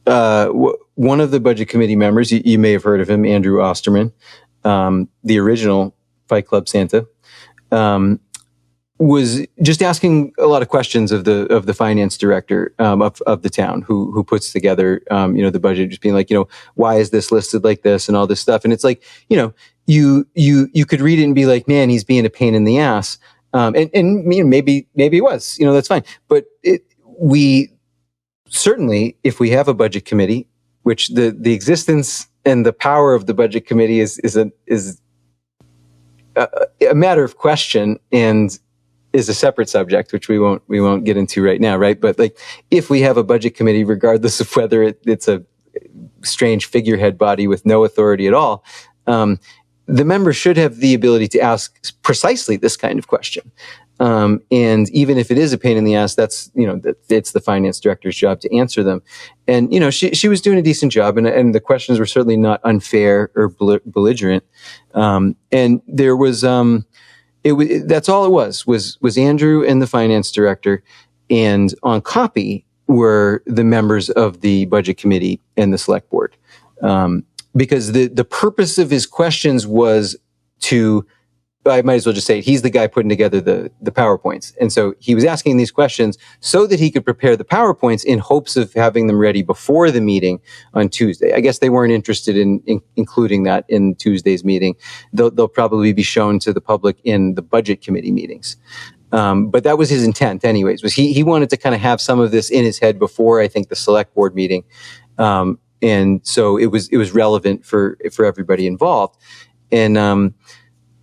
one of the budget committee members, you may have heard of him, Andrew Osterman, the original Fight Club Santa, was just asking a lot of questions of the finance director of the town who puts together the budget, just being like, why is this listed like this and all this stuff. And it's like, you could read it and be like, man, he's being a pain in the ass. And maybe it was, that's fine. But we certainly, if we have a budget committee, which the existence and the power of the budget committee is a matter of question and is a separate subject, which we won't get into right now, right? But like, if we have a budget committee, regardless of whether it's a strange figurehead body with no authority at all, the members should have the ability to ask precisely this kind of question. And even if it is a pain in the ass, that's, it's the finance director's job to answer them. And, she was doing a decent job and the questions were certainly not unfair or belligerent. And there was, that's all it was Andrew and the finance director. And on copy were the members of the budget committee and the select board. Because the purpose of his questions was to I might as well just say it, he's the guy putting together the PowerPoints. And so he was asking these questions so that he could prepare the PowerPoints in hopes of having them ready before the meeting on Tuesday. I guess they weren't interested in including that in Tuesday's meeting. They'll probably be shown to the public in the budget committee meetings. But that was his intent anyways, was he wanted to kind of have some of this in his head before, I think, the select board meeting. And so it was relevant for everybody involved. And,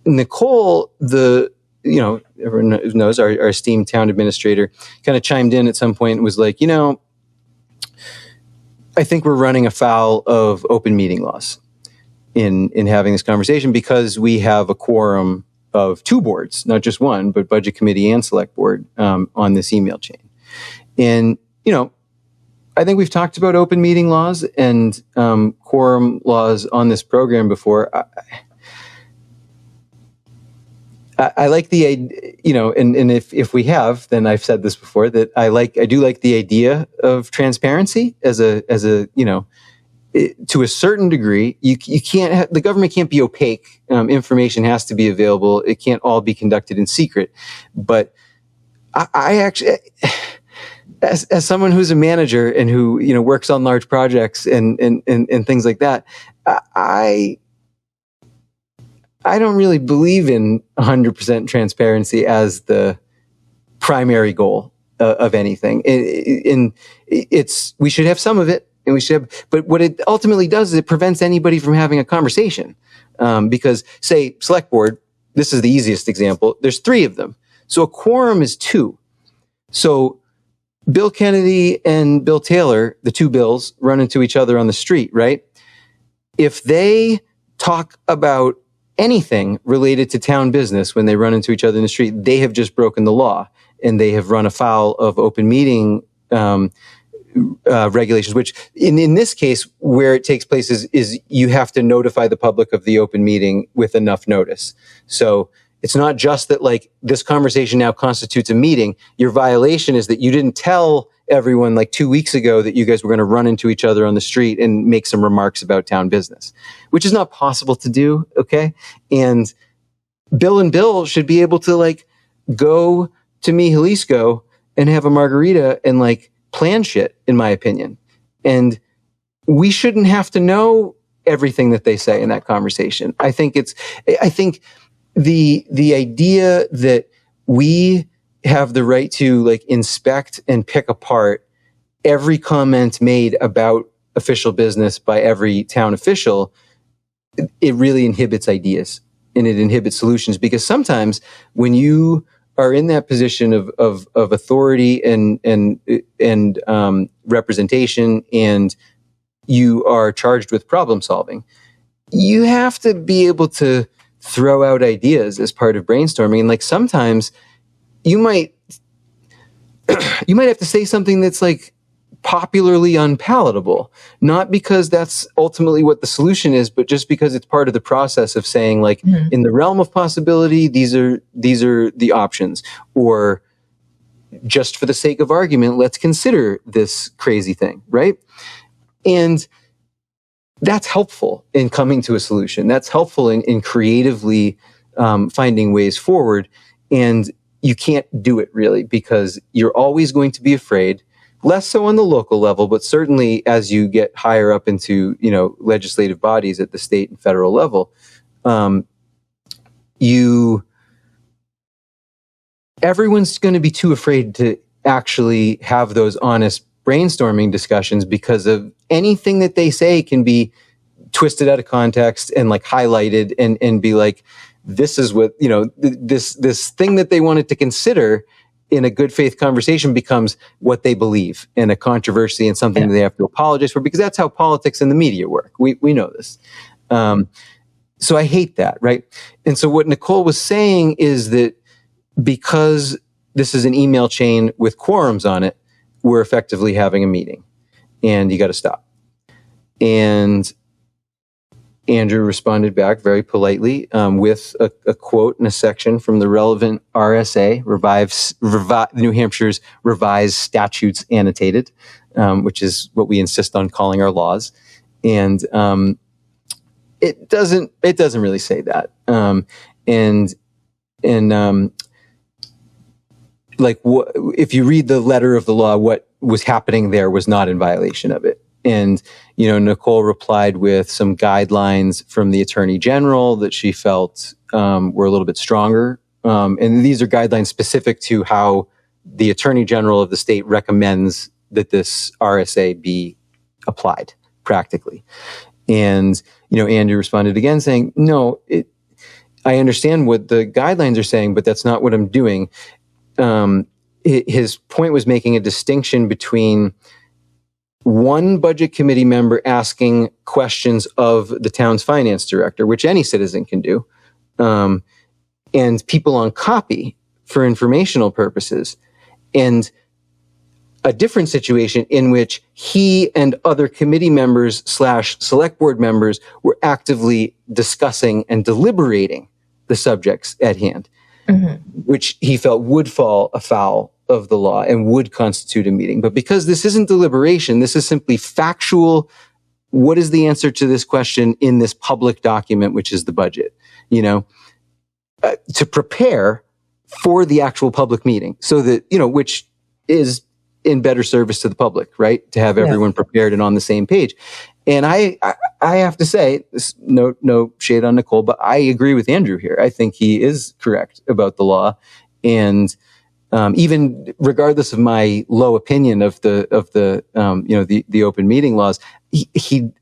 Nicole, everyone knows our esteemed town administrator, kind of chimed in at some point and was like, I think we're running afoul of open meeting laws in having this conversation, because we have a quorum of 2 boards, not just one, but budget committee and select board, on this email chain. And, I think we've talked about open meeting laws and quorum laws on this program before. I like the, and if we have, then I've said this before, that I do like the idea of transparency as a to a certain degree. You can't, the government can't be opaque. Information has to be available. It can't all be conducted in secret. But I actually, as someone who's a manager and who, works on large projects and things like that, I don't really believe in 100% transparency as the primary goal of anything. We should have some of it, but what it ultimately does is it prevents anybody from having a conversation. Because, say, select board, this is the easiest example. There's 3 of them. So a quorum is 2. So Bill Kennedy and Bill Taylor, the 2 Bills, run into each other on the street, right? If they talk about anything related to town business when they run into each other in the street, they have just broken the law, and they have run afoul of open meeting regulations, which in this case, where it takes place is you have to notify the public of the open meeting with enough notice. So it's not just that this conversation now constitutes a meeting. Your violation is that you didn't tell everyone 2 weeks ago that you guys were going to run into each other on the street and make some remarks about town business, which is not possible to do. Okay. And Bill should be able to go to Mi Jalisco and have a margarita and plan shit, in my opinion. And we shouldn't have to know everything that they say in that conversation. I think the idea that we have the right to inspect and pick apart every comment made about official business by every town official, it really inhibits ideas and it inhibits solutions, because sometimes when you are in that position of authority and representation, and you are charged with problem solving, you have to be able to throw out ideas as part of brainstorming. And sometimes you might have to say something that's popularly unpalatable, not because that's ultimately what the solution is, but just because it's part of the process of saying in the realm of possibility, these are the options, or just for the sake of argument, let's consider this crazy thing, right? And that's helpful in coming to a solution. That's helpful in creatively finding ways forward. And you can't do it really, because you're always going to be afraid, less so on the local level, but certainly as you get higher up into, legislative bodies at the state and federal level, everyone's going to be too afraid to actually have those honest brainstorming discussions, because of anything that they say can be twisted out of context and highlighted and be this is what, this thing that they wanted to consider in a good faith conversation becomes what they believe, and a controversy and something that they have to apologize for, because that's how politics and the media work. We know this. So I hate that, right? And so what Nicole was saying is that because this is an email chain with quorums on it, we're effectively having a meeting, and you got to stop. And Andrew responded back very politely with a quote and a section from the relevant RSA, New Hampshire's Revised Statutes Annotated, which is what we insist on calling our laws. And it doesn't really say that. And if you read the letter of the law, what was happening there was not in violation of it. And, Nicole replied with some guidelines from the Attorney General that she felt were a little bit stronger. And these are guidelines specific to how the Attorney General of the state recommends that this RSA be applied practically. And, Andrew responded again saying, no, I understand what the guidelines are saying, but that's not what I'm doing. His point was making a distinction between one budget committee member asking questions of the town's finance director, which any citizen can do, and people on copy for informational purposes, and a different situation in which he and other committee members / select board members were actively discussing and deliberating the subjects at hand, which he felt would fall afoul of the law and would constitute a meeting. But because this isn't deliberation, this is simply factual. What is the answer to this question in this public document, which is the budget, to prepare for the actual public meeting so that, which is in better service to the public, right? To have everyone prepared and on the same page. And I have to say, no shade on Nicole, but I agree with Andrew here. I think he is correct about the law. And even regardless of my low opinion of the open meeting laws,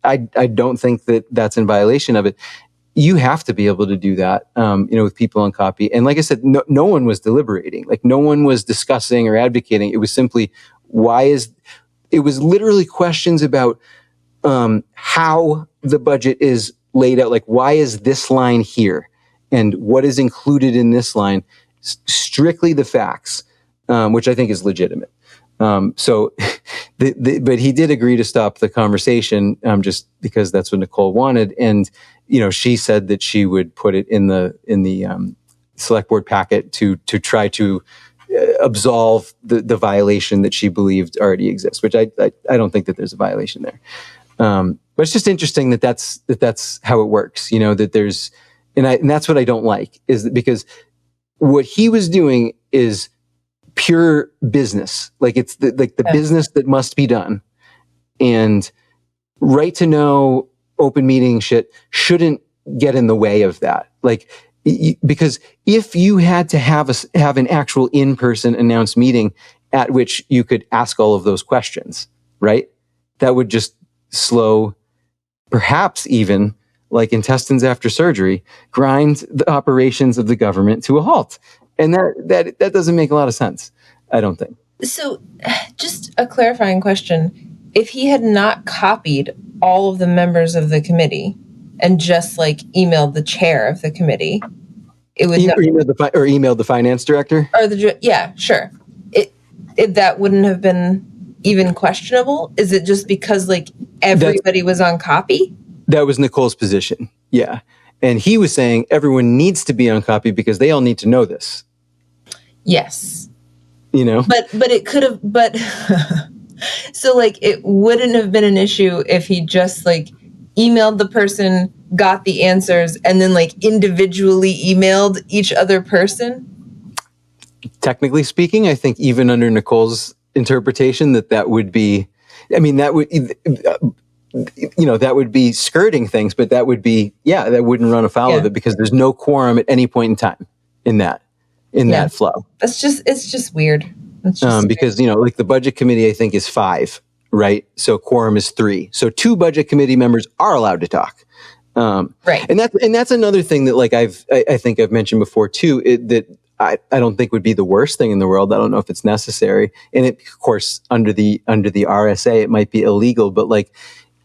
I don't think that that's in violation of it. You have to be able to do that, with people on copy. And like I said, no one was deliberating, like no one was discussing or advocating. It was simply, it was literally questions about, how the budget is laid out. Like, why is this line here? And what is included in this line? Strictly the facts, which I think is legitimate. But he did agree to stop the conversation, just because that's what Nicole wanted. And, she said that she would put it in the select board packet to try to absolve the violation that she believed already exists, which I don't think that there's a violation there. But it's just interesting that's how it works, that there's, and that's what I don't like, is that because what he was doing is pure business. Like it's the business that must be done, and right to know open meeting shit shouldn't get in the way of that. Like, because if you had to have an actual in-person announced meeting at which you could ask all of those questions, right? That would just slow, perhaps even like intestines after surgery, grind the operations of the government to a halt. And that doesn't make a lot of sense, I don't think. So just a clarifying question. If he had not copied all of the members of the committee and just emailed the chair of the committee, it would emailed the finance director? Yeah, sure. It that wouldn't have been even questionable? Is it just because everybody was on copy? That was Nicole's position. Yeah. And he was saying everyone needs to be on copy because they all need to know this. Yes. But it could have, so it wouldn't have been an issue if he just emailed the person, got the answers, and then individually emailed each other person? Technically speaking, I think even under Nicole's interpretation that would be, that would be skirting things, but that would be, that wouldn't run afoul of it because there's no quorum at any point in time in that flow. It's just weird. Because, the budget committee, I think, is 5, right? So quorum is 3. So 2 budget committee members are allowed to talk. Right. And that's another thing that I think I've mentioned before too, that I don't think would be the worst thing in the world. I don't know if it's necessary. And of course, under the RSA, it might be illegal, but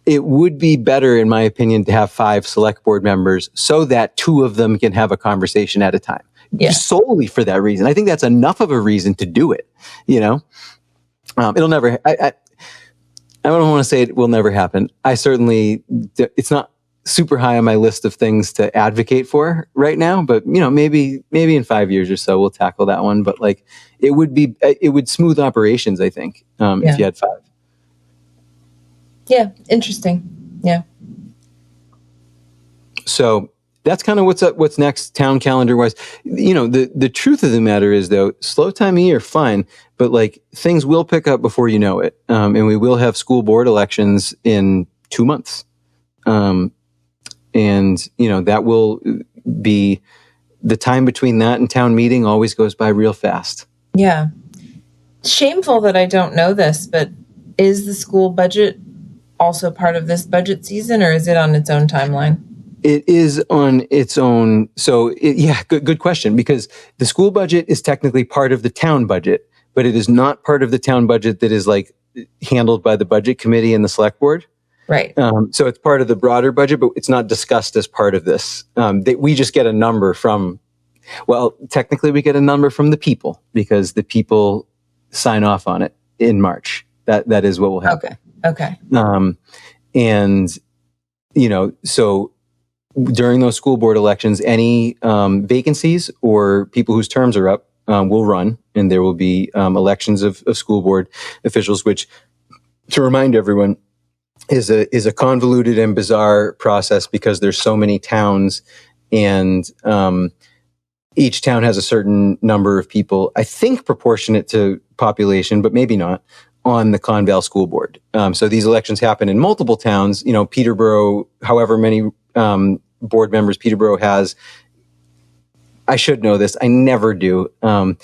it would be better, in my opinion, to have 5 select board members so that 2 of them can have a conversation at a time. Yeah. Solely for that reason. I think that's enough of a reason to do it. It'll never, I don't want to say it will never happen. It's not super high on my list of things to advocate for right now, but maybe in 5 years or so we'll tackle that one. But it would smooth operations, I think, if you had 5. Yeah. Interesting. Yeah. So that's kind of what's next town calendar wise. The truth of the matter is, though, slow time of year, fine, but like things will pick up before you know it. And we will have school board elections in 2 months. And that will be the time between that and town meeting always goes by real fast. Yeah. Shameful that I don't know this, but is the school budget also part of this budget season, or is it on its own timeline? It is on its own. So, good question, because the school budget is technically part of the town budget, but it is not part of the town budget that is like handled by the budget committee and the select board. Right. So it's part of the broader budget, but it's not discussed as part of this. We just get a number from, technically we get a number from the people because the people sign off on it in March. That is what will happen. Okay. So during those school board elections, any vacancies or people whose terms are up will run, and there will be elections of school board officials, which, to remind everyone, is a convoluted and bizarre process because there's so many towns, and each town has a certain number of people, I think proportionate to population, but maybe not, on the Conval School Board. So these elections happen in multiple towns. Peterborough, however many board members Peterborough has. I should know this. I never do. But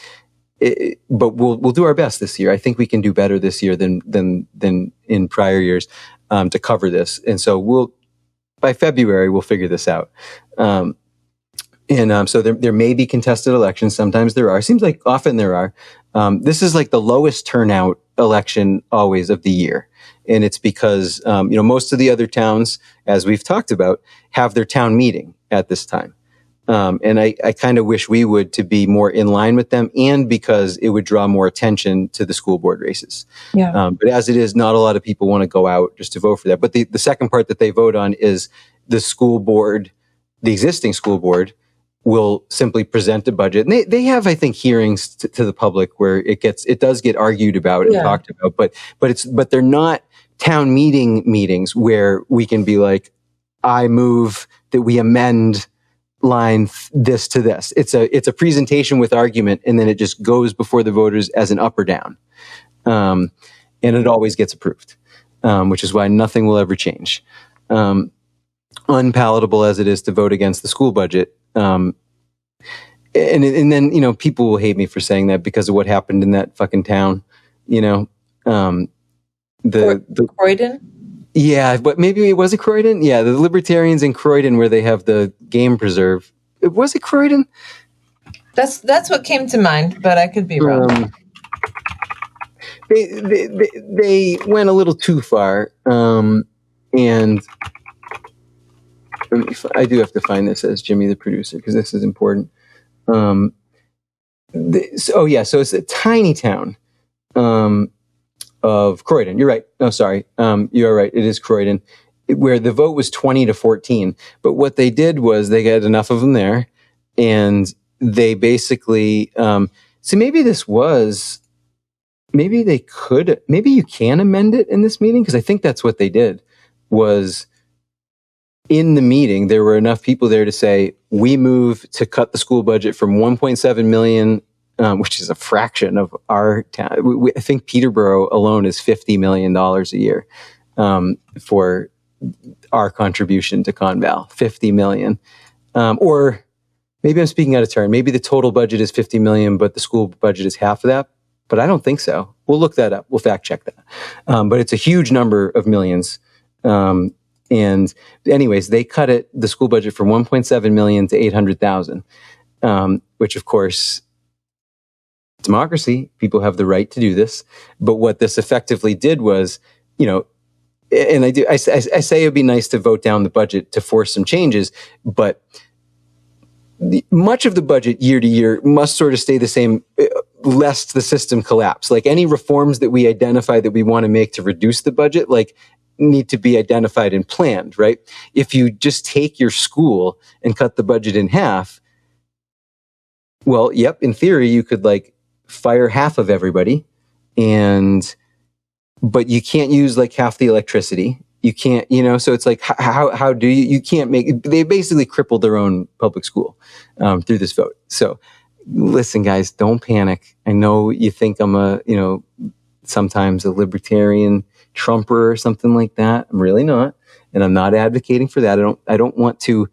we'll do our best this year. I think we can do better this year than in prior years to cover this. And so by February, we'll figure this out. So there may be contested elections. Sometimes there are. Seems like often there are. This is like the lowest turnout election always of the year. And it's because, most of the other towns, as we've talked about, have their town meeting at this time. And I kind of wish we would, to be more in line with them, and because it would draw more attention to the school board races. Yeah. But as it is, not a lot of people want to go out just to vote for that. But the second part that they vote on is the school board, the existing school board, will simply present a budget. And they have, I think, hearings to the public where it does get argued about and talked about, but they're not town meetings where we can be like, I move that we amend line this to this. It's a presentation with argument, and then it just goes before the voters as an up or down. And it always gets approved, which is why nothing will ever change. Unpalatable as it is to vote against the school budget. And then, people will hate me for saying that because of what happened in that fucking town, the Croydon. Yeah, but maybe it was Croydon. Yeah, the Libertarians in Croydon, where they have the game preserve. Was it Croydon? That's what came to mind, but I could be wrong. They went a little too far, and I do have to find this as Jimmy the producer because this is important. So it's a tiny town of Croydon. You're right. No, sorry. You are right. It is Croydon, where the vote was 20-14. But what they did was they got enough of them there, and they basically. So maybe you can amend it in this meeting, because I think that's what they did. Was in the meeting there were enough people there to say, we move to cut the school budget from 1.7 million. Which is a fraction of our town. I think Peterborough alone is $50 million a year for our contribution to Conval. 50 million. Or maybe I'm speaking out of turn. Maybe the total budget is 50 million, but the school budget is half of that. But I don't think so. We'll look that up. We'll fact check that. But it's a huge number of millions. And anyways, they cut the school budget from 1.7 million to 800,000, which of course, democracy, people have the right to do this. But what this effectively did was, and I say it'd be nice to vote down the budget to force some changes, but much of the budget year to year must sort of stay the same, lest the system collapse. Like any reforms that we identify that we want to make to reduce the budget, need to be identified and planned, right? If you just take your school and cut the budget in half, well, yep, in theory, you could fire half of everybody, but you can't use half the electricity, you can't, so it's like, how do you can't make, they basically crippled their own public school through this vote. So listen, guys, don't panic. I know you think I'm sometimes a libertarian Trumper or something like that. I'm really not. And I'm not advocating for that. I don't want to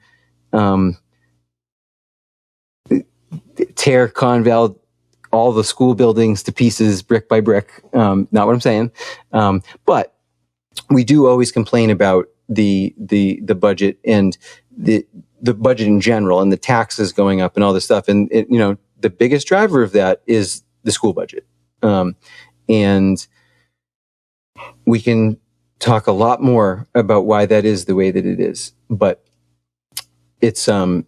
tear Conval all the school buildings to pieces, brick by brick. Not what I'm saying. But we do always complain about the budget and the budget in general and the taxes going up and all this stuff. And the biggest driver of that is the school budget. And we can talk a lot more about why that is the way that it is, but it's not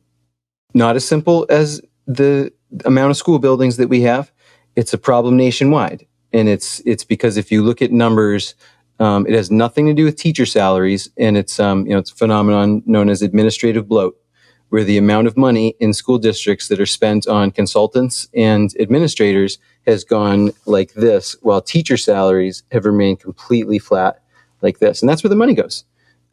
as simple as the amount of school buildings that we have. It's a problem nationwide, and it's because if you look at numbers, it has nothing to do with teacher salaries, and it's it's a phenomenon known as administrative bloat, where the amount of money in school districts that are spent on consultants and administrators has gone like this, while teacher salaries have remained completely flat like this. And that's where the money goes.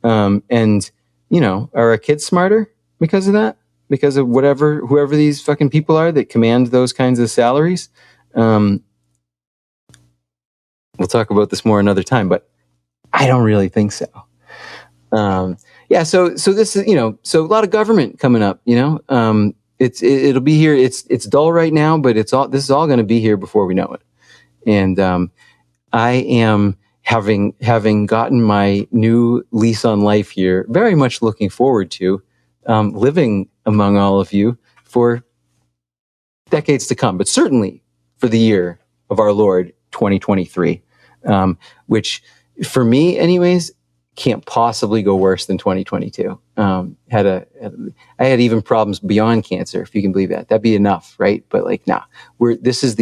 And, are our kids smarter because of that? Because of whoever these fucking people are that command those kinds of salaries? We'll talk about this more another time, but I don't really think so. So this is, so a lot of government coming up, it'll be here. It's dull right now, but this is all going to be here before we know it. And, I am having gotten my new lease on life here, very much looking forward to, living among all of you for decades to come, but certainly for the year of our Lord 2023, which for me anyways, can't possibly go worse than 2022. I had even problems beyond cancer, if you can believe that. That'd be enough, right? But like, nah, this is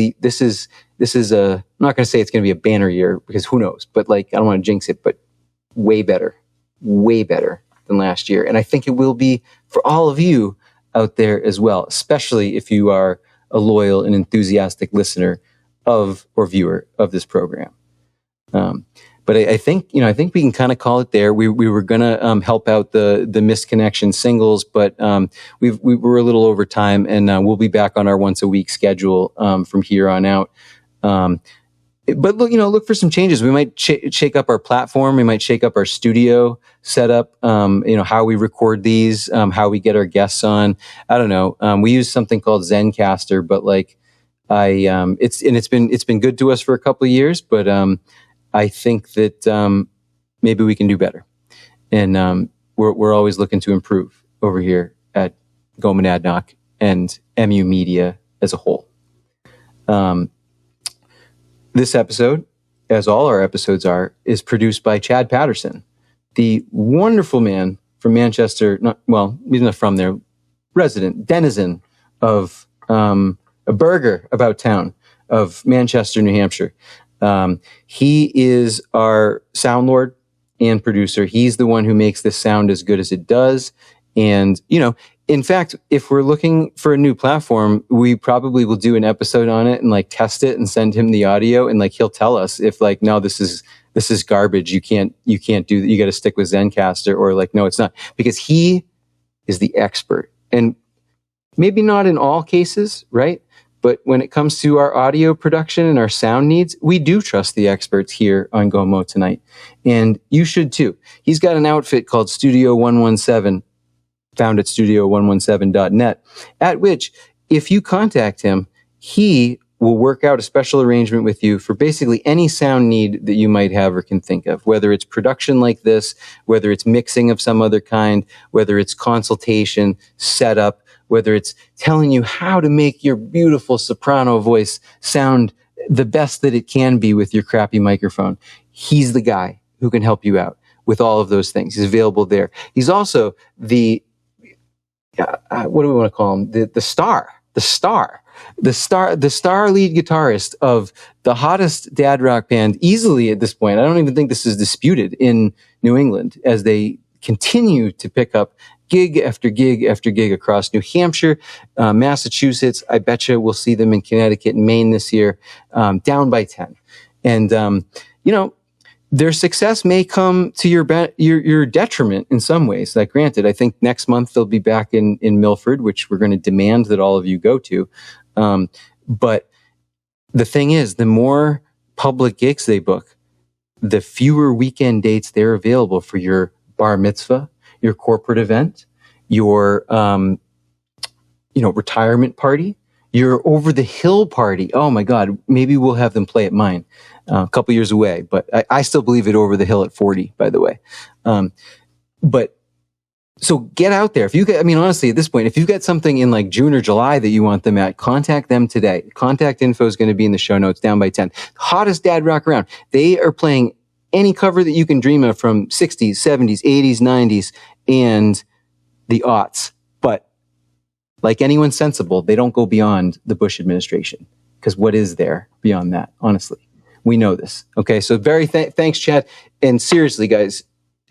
I'm not going to say it's going to be a banner year, because who knows, but like, I don't want to jinx it, but way better than last year. And I think it will be for all of you out there as well, especially if you are a loyal and enthusiastic listener of or viewer of this program. But I think we can kind of call it there. We were gonna help out the misconnection singles, but we were a little over time, and we'll be back on our once a week schedule from here on out. But look for some changes. We might shake up our platform. We might shake up our studio setup. How we record these, how we get our guests on. I don't know. We use something called Zencaster, but like it's been good to us for a couple of years, but I think that maybe we can do better, and we're always looking to improve over here at Go Monadnock and MU Media as a whole. This episode, as all our episodes are, is produced by Chad Patterson, the wonderful man from Manchester. He's not from there, denizen of a burger about town of Manchester, New Hampshire. He is our sound lord and producer. He's the one who makes this sound as good as it does. And, in fact, if we're looking for a new platform, we probably will do an episode on it and like test it and send him the audio, and like he'll tell us if like, no, this is garbage. You can't do that. You got to stick with Zencaster, or like, no, it's not, because he is the expert. And maybe not in all cases, right? But when it comes to our audio production and our sound needs, we do trust the experts here on GoMo Tonight. And you should too. He's got an outfit called Studio 117, found at studio117.net, at which, if you contact him, he will work out a special arrangement with you for basically any sound need that you might have or can think of, whether it's production like this, whether it's mixing of some other kind, whether it's consultation, setup, whether it's telling you how to make your beautiful soprano voice sound the best that it can be with your crappy microphone. He's the guy who can help you out with all of those things. He's available there. He's also the what do we want to call him? The star lead guitarist of the hottest dad rock band easily at this point. I don't even think this is disputed in New England, as they continue to pick up gig after gig after gig across New Hampshire, Massachusetts. I betcha we'll see them in Connecticut and Maine this year, down by 10. And, their success may come to your detriment in some ways. Like, granted, I think next month they'll be back in Milford, which we're going to demand that all of you go to. But the thing is, the more public gigs they book, the fewer weekend dates they're available for your bar mitzvah, your corporate event, your retirement party, your over the hill party. Oh my God, maybe we'll have them play at mine. A couple years away, but I still believe it over the hill at 40, by the way. But so get out there. If you get, honestly, at this point, if you've got something in like June or July that you want them at, contact them today. Contact info is going to be in the show notes down by 10. Hottest dad rock around. They are playing any cover that you can dream of from 60s, 70s, 80s, 90s, and the aughts. But like anyone sensible, they don't go beyond the Bush administration. Because what is there beyond that, honestly? We know this. Okay, so thanks, Chad. And seriously, guys,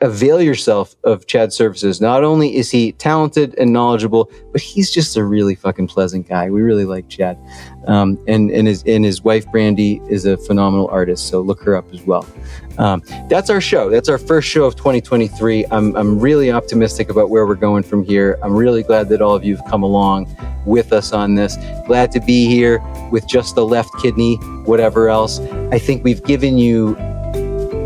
avail yourself of Chad's services. Not only is he talented and knowledgeable, but he's just a really fucking pleasant guy. We really like Chad. And his wife, Brandy, is a phenomenal artist, so look her up as well. That's our show. That's our first show of 2023. I'm really optimistic about where we're going from here. I'm really glad that all of you have come along with us on this. Glad to be here with just the left kidney, whatever else. I think we've given you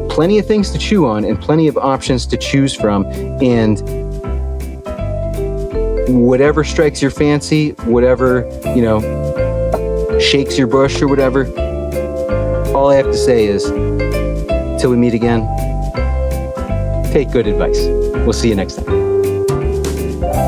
plenty of things to chew on and plenty of options to choose from. And whatever strikes your fancy, whatever, shakes your bush or whatever, all I have to say is, till we meet again, take good advice. We'll see you next time.